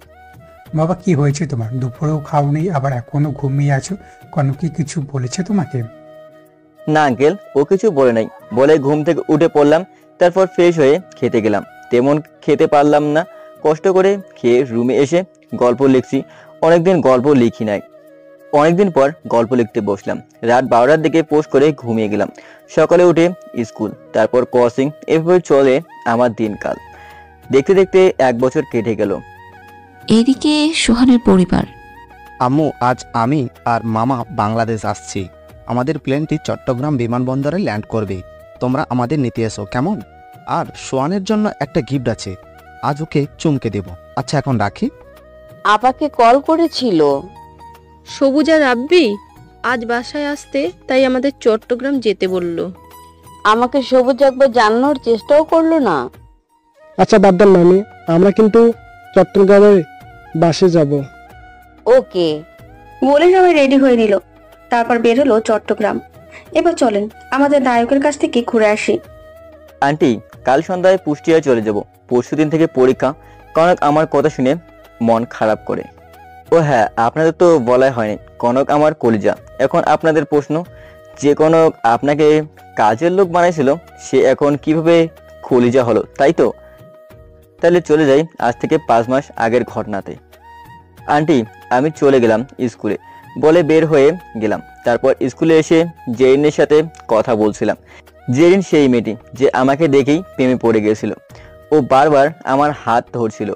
বাবা কি হয়েছে তোমার? দুপুরেও খাওনি, আবার এখনো ঘুমিয়ে আছো। কনকি কিছু বলেছে তোমাকে? না আঙ্কেল, ও কিছু বলে নাই। বলে ঘুম থেকে উঠে পড়লাম। তারপর ফ্রেশ হয়ে খেতে গেলাম। তেমন খেতে পারলাম না। কষ্ট করে খেয়ে রুমে এসে গল্প লিখছি। অনেকদিন গল্প লিখি নাই। অনেকদিন পর গল্প লিখতে বসলাম। রাত 12টার দিকে পোস্ট করে ঘুমিয়ে গেলাম। সকালে উঠে স্কুল, তারপর কোচিং, এভাবে চলে আমার দিনকাল। দেখতে দেখতে 1 বছর কেটে গেল। এদিকে সোহানের পরিবার। আম্মু, আজ আমি আর মামা বাংলাদেশ আসছি। আমাদের প্লেনটি চট্টগ্রাম বিমানবন্দরে ল্যান্ড করবে। তোমরা আমাদের নিতে এসো, কেমন? আর সোহানের জন্য একটা গিফট আছে, আজ ওকে চুমকে দেব। আচ্ছা এখন রাখি। আপাকে কল করেছিল? সবুজ আর রাব্বি আজ বাসায় আসতে, তাই আমাদের চট্টগ্রাম যেতে বলল। আমাকে সবুজ একবার জানানোর চেষ্টাও করলো না। আচ্ছা বাদ দেন মামি, আমরা কিন্তু চট্টগ্রামের বাসে যাব। ওকে বলে সবাই রেডি হয়ে নিল। তারপর বের হলো চট্টগ্রাম। এবার চলেন আমাদের নায়কের কাছ থেকে ঘুরে আসি। আন্টি, কাল সন্ধ্যায় পুষ্টিয়া চলে যাব। পরশুদিন থেকে পরীক্ষা। কনক আমার কথা শুনে মন খারাপ করে। ও হ্যাঁ, আপনাদের তো বলাই হয়নি, কনক আমার কলিজা। এখন আপনাদের প্রশ্ন, যে কনক আপনাকে কাজের লোক বানাইছিল সে এখন কিভাবে কলিজা হলো, তাই তো? তাহলে চলে যাই আজ থেকে 5 মাস আগের ঘটনাতে। আন্টি, আমি চলে গেলাম স্কুলে বলে বের হয়ে গেলাম। তারপর স্কুলে এসে জেরিনের সাথে কথা বলছিলাম। জেরিন সেই মেয়েটি যে আমাকে দেখেই প্রেমে পড়ে গেছিল। ও বারবার আমার হাত ধরছিল।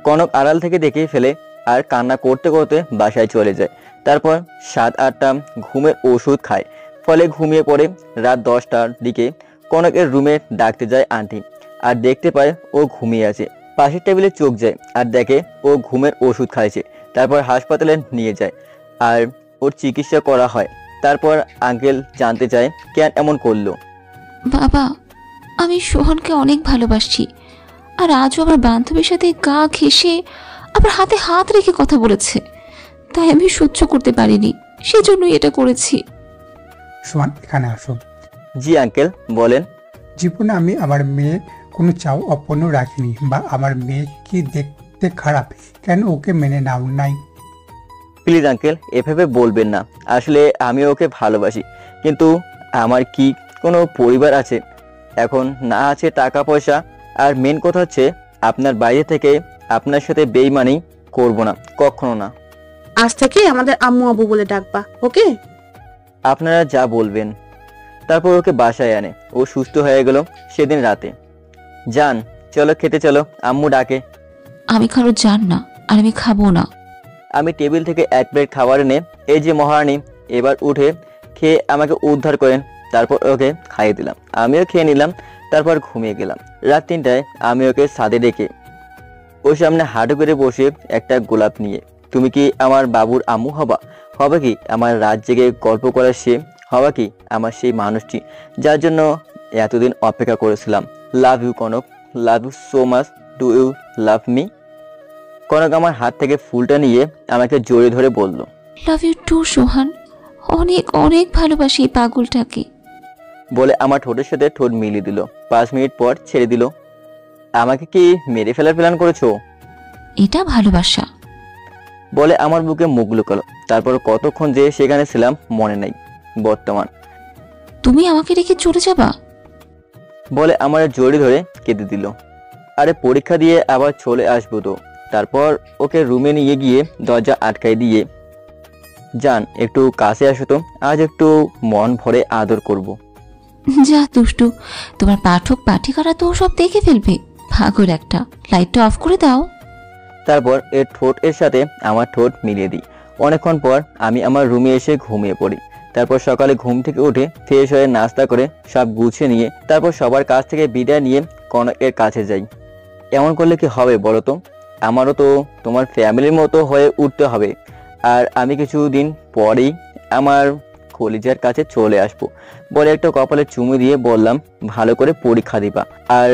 কনক আড়াল থেকে দেখে ফেলে আর কান্না করতে করতে বাসায় চলে যায়। তারপর 7-8টা ঘুমের ওষুধ খায়, ফলে ঘুমিয়ে পড়ে। রাত 10টার দিকে কনকের রুমে ডাকতে যায় আন্টি। আর দেখতে পায় ও ঘুমিয়ে আছে। পাশের টেবিলে চোখ যায় আর দেখে ও ঘুমের ওষুধ খাইছে। তারপর হাসপাতালে নিয়ে যায় আর ওর চিকিৎসা করা হয়। তারপর আঙ্কেল জানতে চায় কেন এমন করলো। বাবা, আমি সোহানকে অনেক ভালোবাসি, আর আজও আমার বান্ধবীর সাথে গা ঘেঁষে আবার হাতে হাত রেখে কথা বলেছে, তাই আমি সহ্য করতে পারিনি, সেজন্যই এটা করেছি। সোহান, এখানে আসো। জি আঙ্কেল, বলেন। জীবনে আমি আমার মেয়ে কোনো চাও অপূর্ণ রাখিনি, বা আমার মেয়ে কি দেখতে খারাপ কেন ওকে মেনে নাও নাই? প্লিজ আঙ্কেল, এভাবে বলবেন না। আসলে আমি ওকে ভালোবাসি, কিন্তু আমার কি কোনো পরিবার আছে? এখন না আছে টাকা পয়সা, আর মেন কথা হচ্ছে আপনার বাইরে থেকে আপনার সাথে বেইমানি করব না, কখনো না। আজ থেকে আমাদের আম্মু আব্বু বলে ডাকবা, ওকে? আপনারা যা বলবেন। তারপর ওকে বাসায় আনে। ও সুস্থ হয়ে গেল সেদিন রাতে। যান, চলো খেতে চলো, আম্মু ডাকে। আমি কারো জান না, আর আমি খাবো না। আমি টেবিল থেকে এক প্লেট খাবার এনে, এই যে মহারানী, এবার উঠে খেয়ে আমাকে উদ্ধার করেন। তারপর ওকে খাইয়ে দিলাম, আমিও খেয়ে নিলাম। তারপর ঘুমিয়ে গেলাম। রাত 3টায় আমি ওকে ছাদে ডেকে ওর সামনে হাঁটু করে বসে একটা গোলাপ নিয়ে, তুমি কি আমার বাবুর আম্মু হবা? হবে কি আমার রাত জেগে গল্প করার সে? হবা কি আমার সেই মানুষটি যার জন্য এতদিন অপেক্ষা করেছিলাম? Love you Kanak, love you so much, do you love me? Kanak আমার হাত থেকে ফুলটা নিয়ে আমাকে জড়িয়ে ধরে বলল, লাভ ইউ টু সোহান, অনেক অনেক ভালোবাসি এই পাগলটাকে। বলে আমার ঠোঁটের সাথে ঠোঁট মিলিয়ে দিল। 5 মিনিট পর ছেড়ে দিল। আমাকে কি মেরে ফেলার প্ল্যান করেছো? এটা ভালোবাসা। বলে আমার বুকে মুখ লুকালো। তারপর কতক্ষণ যে সেখানে ছিলাম মনে নাই। বর্তমান তুমি আমাকে রেখে চলে যাবা? বলে আমার জড়িয়ে ধরে কেঁদে দিল। আরে পরীক্ষা দিয়ে আবার চলে আসবো তো। তারপর ওকে রুমে নিয়ে গিয়ে দরজা আটকাই দিয়ে, যান একটু কাছে আসো তো, আজ একটু মন ভরে আদর করব। যা দুষ্টু, তোমার পাঠক পাঠিকারা তো সব দেখে ফেলবে। পাগল একটা, লাইটটা অফ করে দাও। তারপর এর ঠোঁট এর সাথে আমার ঠোঁট মিলিয়ে দিই। অনেকক্ষণ পর আমি আমার রুমে এসে ঘুমিয়ে পড়ি। তারপর সকালে ঘুম থেকে উঠে ফ্রেশ হয়ে নাস্তা করে সব গুছিয়ে নিয়ে তারপর সবার কাছ থেকে বিদায় নিয়ে কনকের কাছে যাই। এমন করলে কি হবে বলো তো? আমারও তো তোমার ফ্যামিলির মতো হয়ে উঠতে হবে। আর আমি কিছুদিন পরেই আমার কলিজার কাছে চলে আসবো। বলে একটা কপালে চুমু দিয়ে বললাম, ভালো করে পরীক্ষা দিবা আর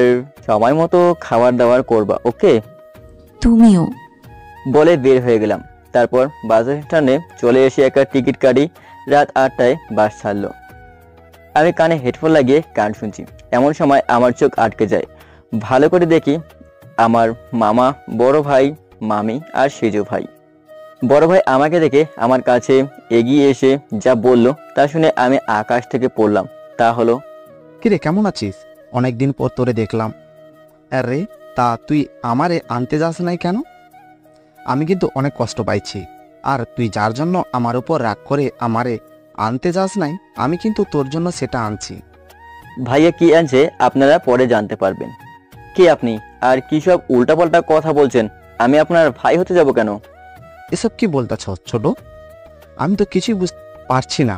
সময় মতো খাবার দাবার করবা, ওকে? তুমিও। বলে বের হয়ে গেলাম। তারপর বাস স্ট্যান্ডে চলে এসে একটা টিকিট কাটি। রাত 8টায় বাস ছাড়লো। আমি কানে হেডফোন লাগিয়ে গান শুনছি। এমন সময় আমার চোখ আটকে যায়। ভালো করে দেখি আমার মামা, বড় ভাই, মামি আর সেজু ভাই। বড় ভাই আমাকে দেখে আমার কাছে এগিয়ে এসে যা বলল তা শুনে আমি আকাশ থেকে পড়লাম। তা হলো, কিরে কেমন আছিস? অনেকদিন পর তোরে দেখলাম। আরে তা তুই আমারে আনতে যাস নাই কেন? আমি কিন্তু অনেক কষ্ট পাইছি, আর তুই যার জন্য আমার উপর রাগ করে আমারে আনতে যাস নাই, আমি কিন্তু তোর জন্য সেটা আনছি। ভাইয়া কি আনছে আপনারা পরে জানতে পারবেন। কে আপনি? আর কি সব উল্টাপাল্টা কথা বলছেন? আমি আপনার ভাই হতে যাব কেন? এসব কি বলতেছ ছোট? আমি তো কিছুই বুঝতে পারছি না।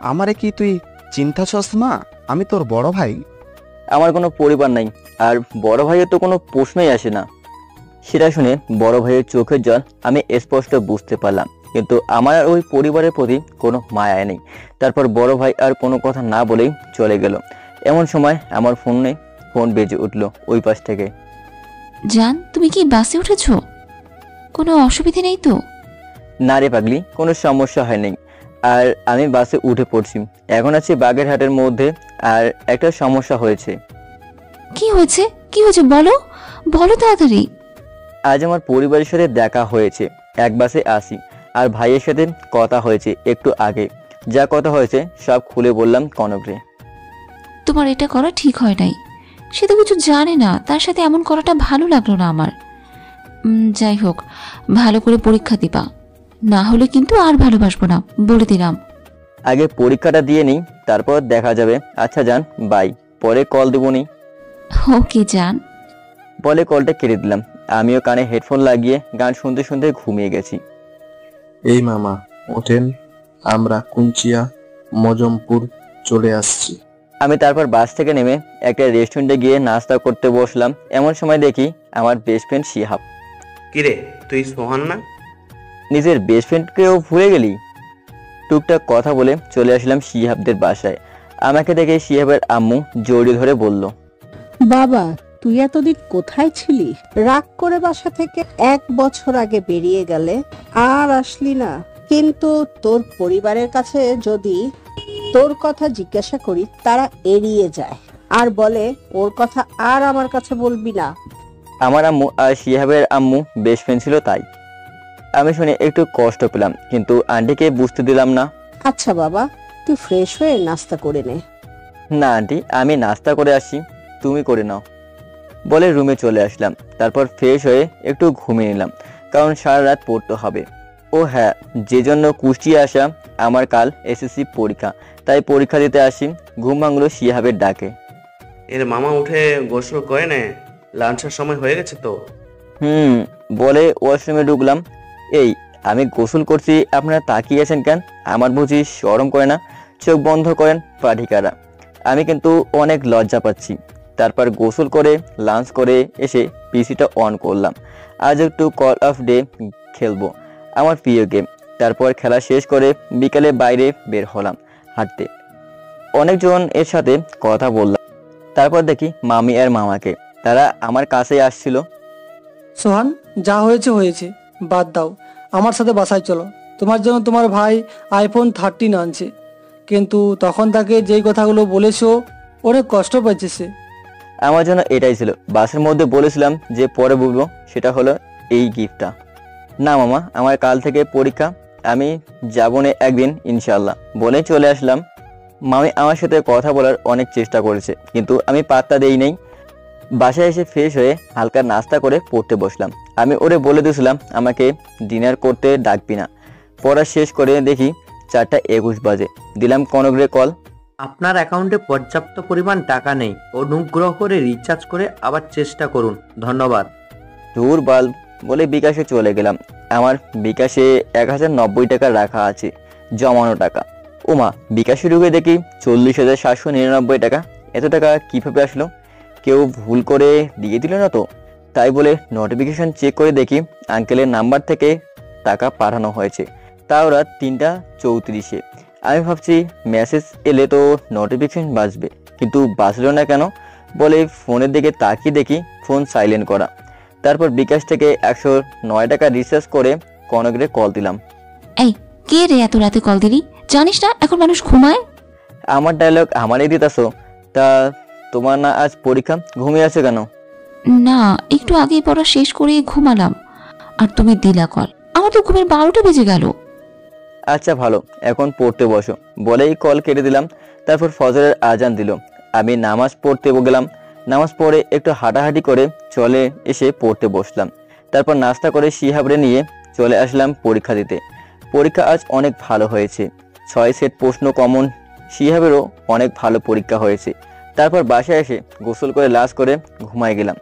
আমারে কি তুই চিন্তাছস না? আমি তোর বড় ভাই। আমার কোনো পরিবার নাই, আর বড় ভাইয়ের তো কোনো প্রশ্নই আসে না। সেটা শুনে বড় ভাইয়ের চোখের জল আমি স্পষ্ট বুঝতে পারলাম, কিন্তু আমার ওই পরিবারের প্রতি কোনো মায়া নেই। তারপর বড় ভাই আর কোনো কথা না বলেই চলে গেল। এমন সময় আমার ফোন বেজে উঠল ওই পাশ থেকে। জান, তুমি কি বাসে উঠেছো? কোনো অসুবিধা নেই তো? না রে পাগলি, কোনো সমস্যা হয়নি। আর আমি বাসে উঠে পড়ছি। এখন আছি বাগেরহাটের মধ্যে। আর একটা সমস্যা হয়েছে। কি হয়েছে? কি হয়েছে বলো, বলো তাড়াতাড়ি। আজ আমার পরিবারের সাথে দেখা হয়েছে। এক বাসে আসি, আর ভাইয়ের সাথে কথা হয়েছে একটু আগে। যা কথা হয়েছে সব খুলে বললাম কনকরে। তোমার এটা করা ঠিক হয় নাই। সে তো কিছু জানে না, তার সাথে এমন করাটা ভালো লাগলো না আমার। যাই হোক, ভালো করে পরীক্ষা দিবা, না হলে কিন্তু আর ভালোবাসবো না, বলে দিলাম। আগে পরীক্ষাটা দিয়ে নিই, তারপর দেখা যাবে। আচ্ছা যান, বাই, পরে কল দেবনি। ওকে যান। বলে কলটা কেটে দিলাম। আমিও কানে হেডফোন লাগিয়ে গান শুনতে শুনতে ঘুমিয়ে গেছি। এই মামা ওঠেন, আমরা কুঞ্চিয়া মজমপুর চলে আসছি। আমি তারপর বাস থেকে নেমে একটা রেস্টুরেন্টে গিয়ে নাস্তা করতে বসলাম। এমন সময় দেখি আমার বেস্ট ফ্রেন্ড শিহাব। কিরে তুই সোহান না? নিজের বেস্ট ফ্রেন্ডকেও ভুলে গেলি? টুকটাক কথা বলে চলে আসলাম শিহাবদের বাসায়। আমাকে দেখে শিহাবের আম্মু জড়িয়ে ধরে বলল, বাবা তুই এতদিন কোথায় ছিলি? রাগ করে বাসা থেকে 1 বছর আগে বেরিয়ে গেলে আর আসলি না। কিন্তু তোর পরিবারের কাছে যদি তোর কথা জিজ্ঞাসা করি তারা এড়িয়ে যায় আর বলে ওর কথা আর আমার কাছে বলবি না। আমার আম্মু আর শিহাবের আম্মু বেস্ট ফ্রেন্ড ছিল, তাই আমি শুনে একটু কষ্ট পেলাম, কিন্তু আন্টিকে বুঝতে দিলাম না। আচ্ছা বাবা তুই ফ্রেশ হয়ে নাস্তা করে নে। না আন্টি, আমি নাস্তা করে আসি, তুমি করে নাও বলে রুমে চলে আসলাম। তারপর ফ্রেশ হয়ে একটু ঘুমিয়ে নিলাম, কারণ সারা রাত পড়তে হবে। ও হ্যাঁ, যে জন্য কুষ্টিয়া আসা, আমার কাল এসএসসি পরীক্ষা, তাই পরীক্ষা দিতে আসি। ঘুম ভাঙলো শিহাবের ডাকে। এর মামা উঠে গোসল করে নে, লাঞ্চের সময় হয়ে গেছে তো। বলে ওয়াশরুমে ঢুকলাম। এই আমি গোসল করছি, আপনারা তাকিয়ে আছেন কেন? আমার বুঝি শরম করে না? চোখ বন্ধ করেন পাঠিকারা। আমি কিন্তু অনেক লজ্জা পাচ্ছি। তারপর গোসল করে লাঞ্চ করে এসে পিসিটা অন করলাম। আজ একটু কল অফ ডে খেলবো, আমার প্রিয় গেম। তারপর খেলা শেষ করে বিকালে বাইরে বের হলাম হাঁটতে। অনেকজন এর সাথে কথা বললাম। তারপর দেখি মামি আর মামাকে, তারা আমার কাছেই আসছিল। সোহান, যা হয়েছে হয়েছে, বাদ দাও, আমার সাথে বাসায় চলো। তোমার জন্য তোমার ভাই আইফোন 13 আনছে, কিন্তু তখন তাকে যেই কথাগুলো বলেছো অনেক কষ্ট পাচ্ছে সে। আমার জন্য এটাই ছিল। বাসের মধ্যে বলেছিলাম যে পরে বলবো, সেটা হলো এই গিফটটা। না মামা, আমার কাল থেকে পরীক্ষা, আমি যাবো না একদিন ইনশাল্লাহ বলে চলে আসলাম। মামি আমার সাথে কথা বলার অনেক চেষ্টা করেছে, কিন্তু আমি পাত্তা দেই নাই। বাসায় এসে ফ্রেশ হয়ে হালকা নাস্তা করে পড়তে বসলাম। আমি ওরে বলে দিয়েছিলাম আমাকে ডিনার করতে ডাকবি না। পড়া শেষ করে দেখি 4:21 বাজে। দিলাম কনকরে কল। আপনার অ্যাকাউন্টে পর্যাপ্ত পরিমাণ টাকা নেই, অনুগ্রহ করে রিচার্জ করে আবার চেষ্টা করুন, ধন্যবাদ। ধুর বাল বলে বিকাশে চলে গেলাম। আমার বিকাশে 1090 টাকা রাখা আছে, জমানো টাকা। ওমা, বিকাশে ঢুকে দেখি 40,799 টাকা। এত টাকা কিভাবে আসলো? কেউ ভুল করে দিয়ে দিল না তো? তাই বলে নোটিফিকেশন চেক করে দেখি আঙ্কেলের নাম্বার থেকে টাকা পাঠানো হয়েছে, তাও রাত 3:34-এ। আমি ভাবছি মেসেজ এলে তো নোটিফিকেশন বাজবে, কিন্তু বাজলো না কেন বলে ফোনের দিকে তাকিয়ে দেখি ফোন সাইলেন্ট করা। তারপর বিকাশ থেকে 109 টাকা রিচার্জ করে কনকরে কল দিলাম। এই কে রে এত রাতে কল দিলি? জানিস না এখন মানুষ ঘুমায়? আমার ডায়লগ আমারই দিতাছো? তা তোমার না আজ পরীক্ষা, ঘুমিয়ে আছো কেন? না, একটু আগেই পড়া শেষ করে ঘুমালাম, আর তুমি দিলা কল। আমার তো ঘুমের 12টা বেজে গেল। আচ্ছা ভালো, এখন পড়তে বসো বলেই কল কেটে দিলাম। তারপর ফজরের আজান দিল, আমি নামাজ পড়তে গেলাম। নামাজ পড়ে একটু হাঁটাহাঁটি করে চলে এসে পড়তে বসলাম। তারপর নাস্তা করে শিহাবরে নিয়ে চলে আসলাম পরীক্ষা দিতে। পরীক্ষা আজ অনেক ভালো হয়েছে, 6 সেট প্রশ্ন কমন। শিহাবেরও অনেক ভালো পরীক্ষা হয়েছে। তারপর বাসায় এসে গোসল করে লাশ করে ঘুমায় গেলাম।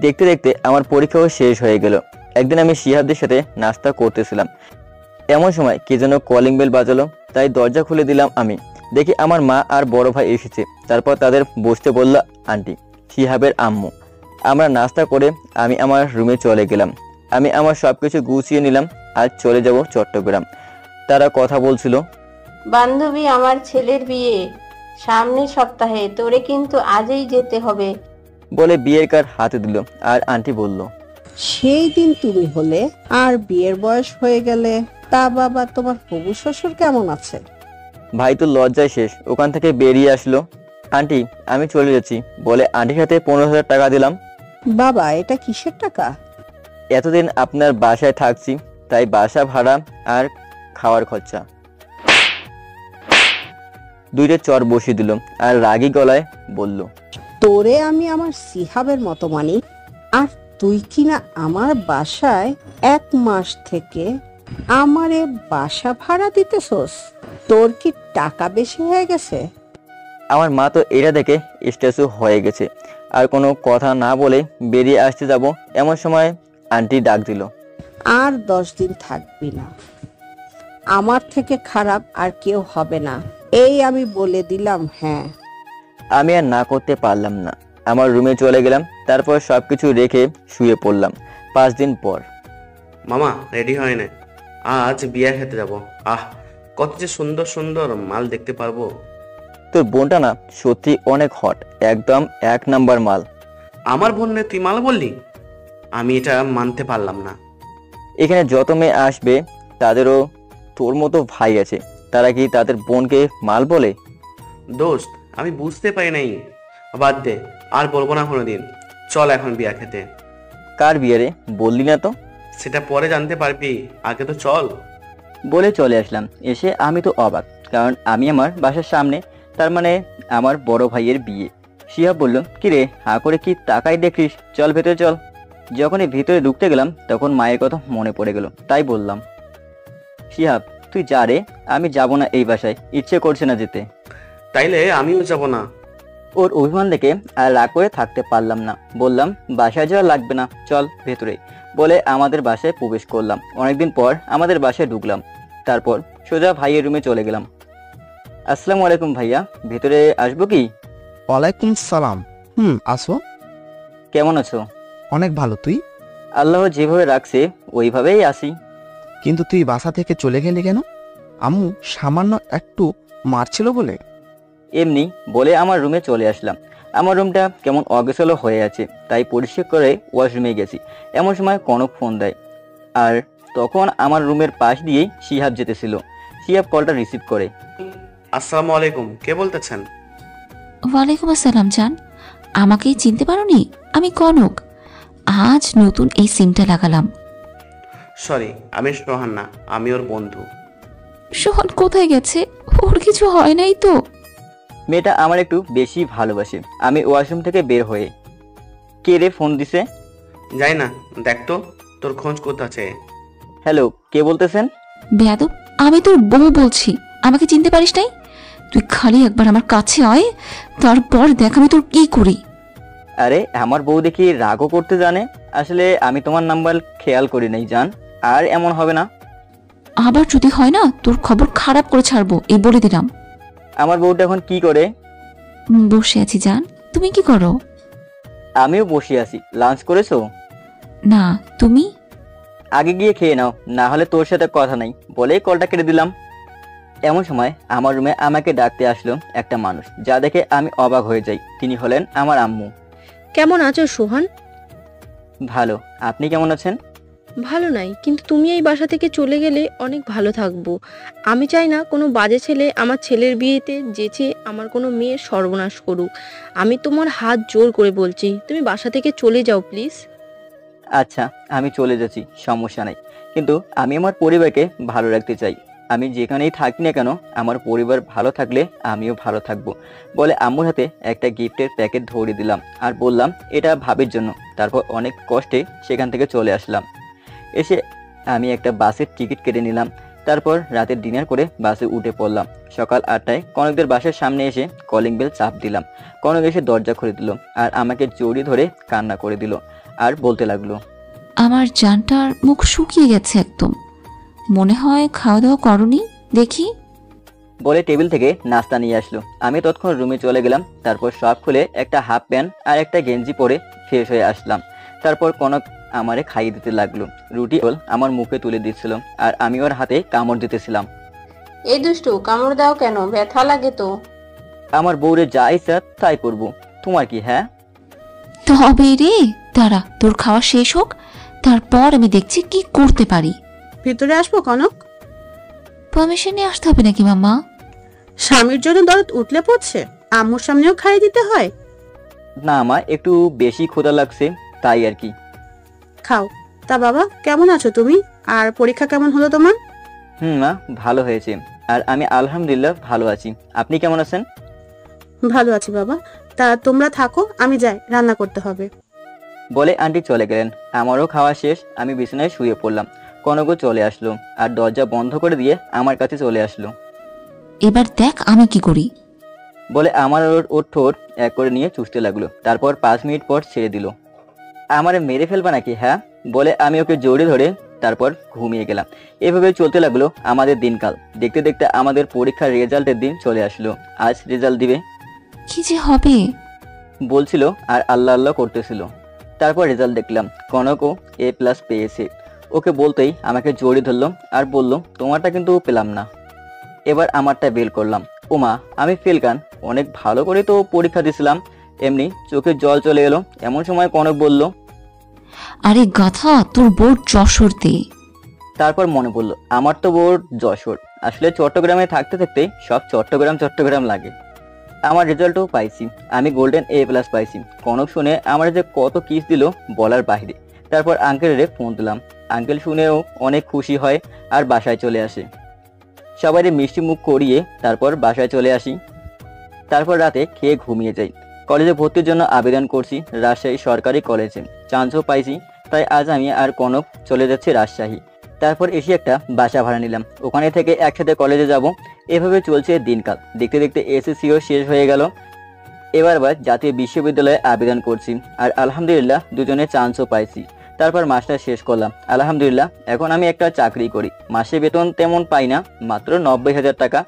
দেখতে দেখতে আমার পরীক্ষাও শেষ হয়ে গেল। একদিন আমি শিহাবদের সাথে নাস্তা করতেছিলাম, এমন সময় কে যেন কলিং বেল বাজালো, তাই দরজা খুলে দিলাম। আমি দেখি আমার মা আর বড় ভাই এসেছে। তারপর তাদের বসতে বলল আন্টি, শিহাবের আম্মু। আমরা নাস্তা করে আমি আমার রুমে চলে গেলাম। আমি আমার সবকিছু গুছিয়ে নিলাম, আজ চলে যাব চট্টগ্রাম। তারা কথা বলছিল, বান্ধবী আমার ছেলের বিয়ে সামনের সপ্তাহে, তোরে কিন্তু আজই যেতে হবে বলে বিয়ের কার্ড হাতে দিল। আর আন্টি বলল, সেই দিন তুমি হলে আর বিয়ের বয়স হয়ে গেলে। তা বাবা তোমার হবু শ্বশুর কেমন আছে? ভাই তো লজ্জায় শেষ, ওখান থেকে বেরিয়ে আসলো। আন্টি আমি চলে যাচ্ছি বলে আন্টির হাতে 15,000 টাকা দিলাম। বাবা এটা কিসের টাকা? এতদিন আপনার বাসায় থাকছি, তাই বাসা ভাড়া আর খাওয়ার খরচা। 2টা চর বসিয়ে দিল আর রাগী গলায় বলল, তোরে আমি আমার সিহাবের মতো মানি, আর তুই কিনা আমার বাসায় 1 মাস থেকে আমারে বাসা ভাড়া দিতেছস? তোর কি টাকা বেশি হয়ে গেছে? আমার মা তো এটা দেখে স্ট্যাচু হয়ে গেছে। আর কোনো কথা না বলে বেরিয়ে আসতে যাব, এমন সময় আন্টি ডাক দিল, আর 10 দিন থাকবি না, আমার থেকে খারাপ আর কেউ হবে না, এই আমি বলে দিলাম। হ্যাঁ। আমি আর না করতে পারলাম না, আমার রুমে চলে গেলাম। তারপর সবকিছু রেখে শুয়ে পড়লাম। 5 দিন পর। মামা রেডি হয় না, আজ বিয়ে খেতে যাব। কত যে সুন্দর সুন্দর মাল দেখতে পারবো। তোর বোনটা না সত্যি অনেক হট, একদম 1 নাম্বার মাল। আমার বোনে তুই মাল বললি? আমি এটা মানতে পারলাম না। এখানে যত মেয়ে আসবে তাদেরও তোর মতো ভাই আছে, তারা কি তাদের বোনকে মাল বলে? দোস্ত আমি বুঝতে পারি নাই, বাদ দে, আর বলবো না কোনোদিন। চল এখন বিয়া খেতে। কার বিয়ে রে, বললি না তো? সেটা পরে জানতে পারবি, আগে তো চল। বলে চলে আসলাম। এসে আমি তো অবাক, কারণ আমি আমার বাসার সামনে, তার মানে আমার বড় ভাইয়ের বিয়ে। শিহাব বলল, কি রে হা করে কি তাকাই দেখিস, চল ভেতরে চল। যখনই ভিতরে ঢুকতে গেলাম তখন মায়ের কথা মনে পড়ে গেল, তাই বললাম, শিহাব তুই যা রে, আমি যাব না এই বাসায়, ইচ্ছে করছে না যেতে। তাইলে আমিও যাব না। ওর অভিমান দেখে আর রাগ করে থাকতে পারলাম না, বললাম বাসায় যাওয়া লাগবে না, চল ভেতরে। বলে আমাদের বাসায় প্রবেশ করলাম। অনেকদিন পর আমাদের বাসায় ঢুকলাম। তারপর সোজা ভাইয়ের রুমে চলে গেলাম। আসসালামু আলাইকুম ভাইয়া, ভেতরে আসবো কি? ওয়ালাইকুম সালাম। আসো। কেমন আছো? অনেক ভালো, তুই? আল্লাহ যেভাবে রাখছে ওইভাবেই আসি। কিন্তু তুই বাসা থেকে চলে গেলি কেন? আম্মু সামান্য একটু মারছিল বলে? এমনি বলে আমার রুমে চলে আসলাম। আমার রুমটা কেমন অগোছালো হয়ে আছে, তাই পরিষ্কার করে ওয়াশরুমে গেছি। এমন সময় কনক ফোন দেয়, আর তখন আমার রুমের পাশ দিয়েই শিহাব যেতেছিল। শিহাব কলটা রিসিভ করে। আসসালামু আলাইকুম, কে বলতেছেন? ওয়ালাইকুম আসসালাম জান, আমাকেই চিনতে পারোনি? আমি কনক, আজ নতুন এই সিমটা লাগালাম। সরি, আমি সোহান না, আমি ওর বন্ধু। সোহান কোথায় গেছে? ওর কিছু হয় নাই তো? মেয়েটা আমার একটু বেশি ভালোবাসে। আমি ওয়াশরুম থেকে বের হয়ে, কে রে ফোন দিছে? যাই না, দেখ তো তোর খোঁজ কোথাছে। হ্যালো, কে বলতেছেন? বেয়াদব, আমি তোর বউ বলছি, আমাকে চিনতে পারিস নাই? তুই খালি একবার আমার কাছে আয়, তারপর দেখ আমি তোর কি করি। আরে আমার বউ দেখি রাগও করতে জানে। আসলে আমি তোমার নাম্বার খেয়াল করি নাই জান, আর এমন হবে না। আবার যদি হয় না তোর খবর খারাপ করে ছাড়বো, এই বলে দিলাম। আমার বউটা এখন কি করে? বসে আছি জান, তুমি কি করো? আমিও বসে আছি। লাঞ্চ করেছো? না, তুমি? আগে গিয়ে খেয়ে নাও, না হলে তোর সাথে কথা নাই বলেই কলটা কেটে দিলাম। এমন সময় আমার রুমে আমাকে ডাকতে আসলো একটা মানুষ, যা দেখে আমি অবাক হয়ে যাই। তিনি হলেন আমার আম্মু। কেমন আছো সোহান? ভালো, আপনি কেমন আছেন? ভালো নাই, কিন্তু তুমি এই বাসা থেকে চলে গেলে অনেক ভালো থাকবো। আমি চাই না কোনো বাজে ছেলে আমার ছেলের বিয়েতে যেচে আমার কোনো মেয়ের সর্বনাশ করুক। আমি তোমার হাত জোর করে বলছি, তুমি বাসা থেকে চলে যাও প্লিজ। আচ্ছা, আমি চলে যাচ্ছি, সমস্যা নাই। কিন্তু আমি আমার পরিবারকে ভালো রাখতে চাই। আমি যেখানেই থাকি না কেন, আমার পরিবার ভালো থাকলে আমিও ভালো থাকবো। বলে আম্মুর হাতে একটা গিফটের প্যাকেট ধরিয়ে দিলাম আর বললাম, এটা ভাবির জন্য। তারপর অনেক কষ্টে সেখান থেকে চলে আসলাম। এসে আমি একটা বাসের টিকিট কেটে নিলাম। তারপর রাতের ডিনার করে বাসে উঠে পড়লাম। সকাল 8টায় কনকদের বাসার সামনে এসে কলিং বেল চাপ দিলাম। কনক এসে দরজা খুলে দিল আর আমাকে জড়িয়ে ধরে কান্না করে দিল আর বলতে লাগলো, আমার জানটার মুখ শুকিয়ে গেছে একদম, মনে হয় খাওয়া দাওয়া করনি দেখি। বলে টেবিল থেকে নাস্তা নিয়ে আসলো। আমি তৎক্ষণ রুমে চলে গেলাম। তারপর সব খুলে একটা হাফ প্যান্ট আর একটা গেঞ্জি পরে ফ্রেশ হয়ে আসলাম। তারপর কনক আমারে খাইয়ে দিতে লাগলো। রুটি আমার মুখে তুলে দিচ্ছিল আর আমি ওর হাতে কামড় দিতেছিলাম। এই দুষ্টু, কামড় দাও কেন? ব্যথা লাগে তো। আমার বউরে যা ইচ্ছা তাই করবো, তোমার কি? হ্যাঁ তবে রে, দাঁড়া তোর খাওয়া শেষ হোক, তারপর আমি দেখছি কি করতে পারি। ভিতরে আসবো কনক? পারমিশন নিয়ে আসতে হবে নাকি মাম্মা? স্বামীর জন্য দরদ উঠলে পড়ছে, আম্মুর সামনেও খাইয়ে দিতে হয়? না মা, একটু বেশি ক্ষুধা লাগছে তাই আর কি। খাও। তা বাবা কেমন আছো তুমি? আর পরীক্ষা কেমন হলো তোমার? মা, ভালো হয়েছে। আর আমি আলহামদুলিল্লাহ ভালো আছি। আপনি কেমন আছেন? ভালো আছি বাবা। তা তোমরা থাকো, আমি যাই, রান্না করতে হবে। বলে আন্টি চলে গেলেন। আমারও খাওয়া শেষ, আমি বিছানায় শুয়ে পড়লাম। কনকও চলে আসলো আর দরজা বন্ধ করে দিয়ে আমার কাছে চলে আসলো। এবার দেখ আমি কি করি। বলে আমার ওর ঠোঁট এক করে নিয়ে চুষতে লাগলো। তারপর 5 মিনিট পর ছেড়ে দিল। আমারে মেরে ফেলবা নাকি? হ্যাঁ বলে আমি ওকে জড়িয়ে ধরে তারপর ঘুমিয়ে গেলাম। এভাবে চলতে লাগলো আমাদের দিনকাল। দেখতে দেখতে আমাদের পরীক্ষার রেজাল্টের দিন চলে আসলো। আজ রেজাল্ট দিবে। কি যে হবে। বলছিল আর আল্লাহ আল্লাহ করতেছিল। তারপর রেজাল্ট দেখলাম কনকও A+ পেয়েছে। ওকে বলতেই আমাকে জড়িয়ে ধরলো আর বলল, তোমারটা কিন্তু পেলাম না। এবার আমারটা বের করলাম। ওমা, আমি ফেল কেন? অনেক ভালো করে তো পরীক্ষা দিছিলাম। এমনি চোখে জল চলে এলো। এমন সময় কনক বলল, আরে গাধা, তোর বোর্ড যশোরতে। তারপর মনে পড়লো আমার তো বোর্ড যশোর। আসলে চট্টগ্রামে থাকতে থাকতে সব চট্টগ্রাম লাগে। আমার রেজাল্টও পাইছি, আমি গোল্ডেন A+ পাইছি। কনক শুনে আমার যে কত কিস দিল বলার বাইরে। তারপর আঙ্কেলের ফোন দিলাম। আঙ্কেল শুনেও অনেক খুশি হয় আর বাসায় চলে আসে। সবাই মিষ্টি মুখ করিয়ে তারপর বাসায় চলে আসি। তারপর রাতে খেয়ে ঘুমিয়ে যাই। কলেজে ভর্তির জন্য আবেদন করছি রাজশাহী সরকারি কলেজে, চান্সও পাইছি। তাই আজ আমি আর কনক চলে যাচ্ছি রাজশাহী। তারপর এসে একটা বাসা ভাড়া নিলাম, ওখানে থেকে একসাথে কলেজে যাব। এভাবে চলছে দিনকাল। দেখতে দেখতে SSCও শেষ হয়ে গেল। এবার জাতীয় বিশ্ববিদ্যালয়ে আবেদন করছি আর আলহামদুলিল্লাহ দুজনে চান্সও পাইছি। তারপর মাস্টার শেষ করলাম আলহামদুলিল্লাহ। এখন আমি একটা চাকরি করি, মাসে বেতন তেমন পাই না, মাত্র 90,000 টাকা।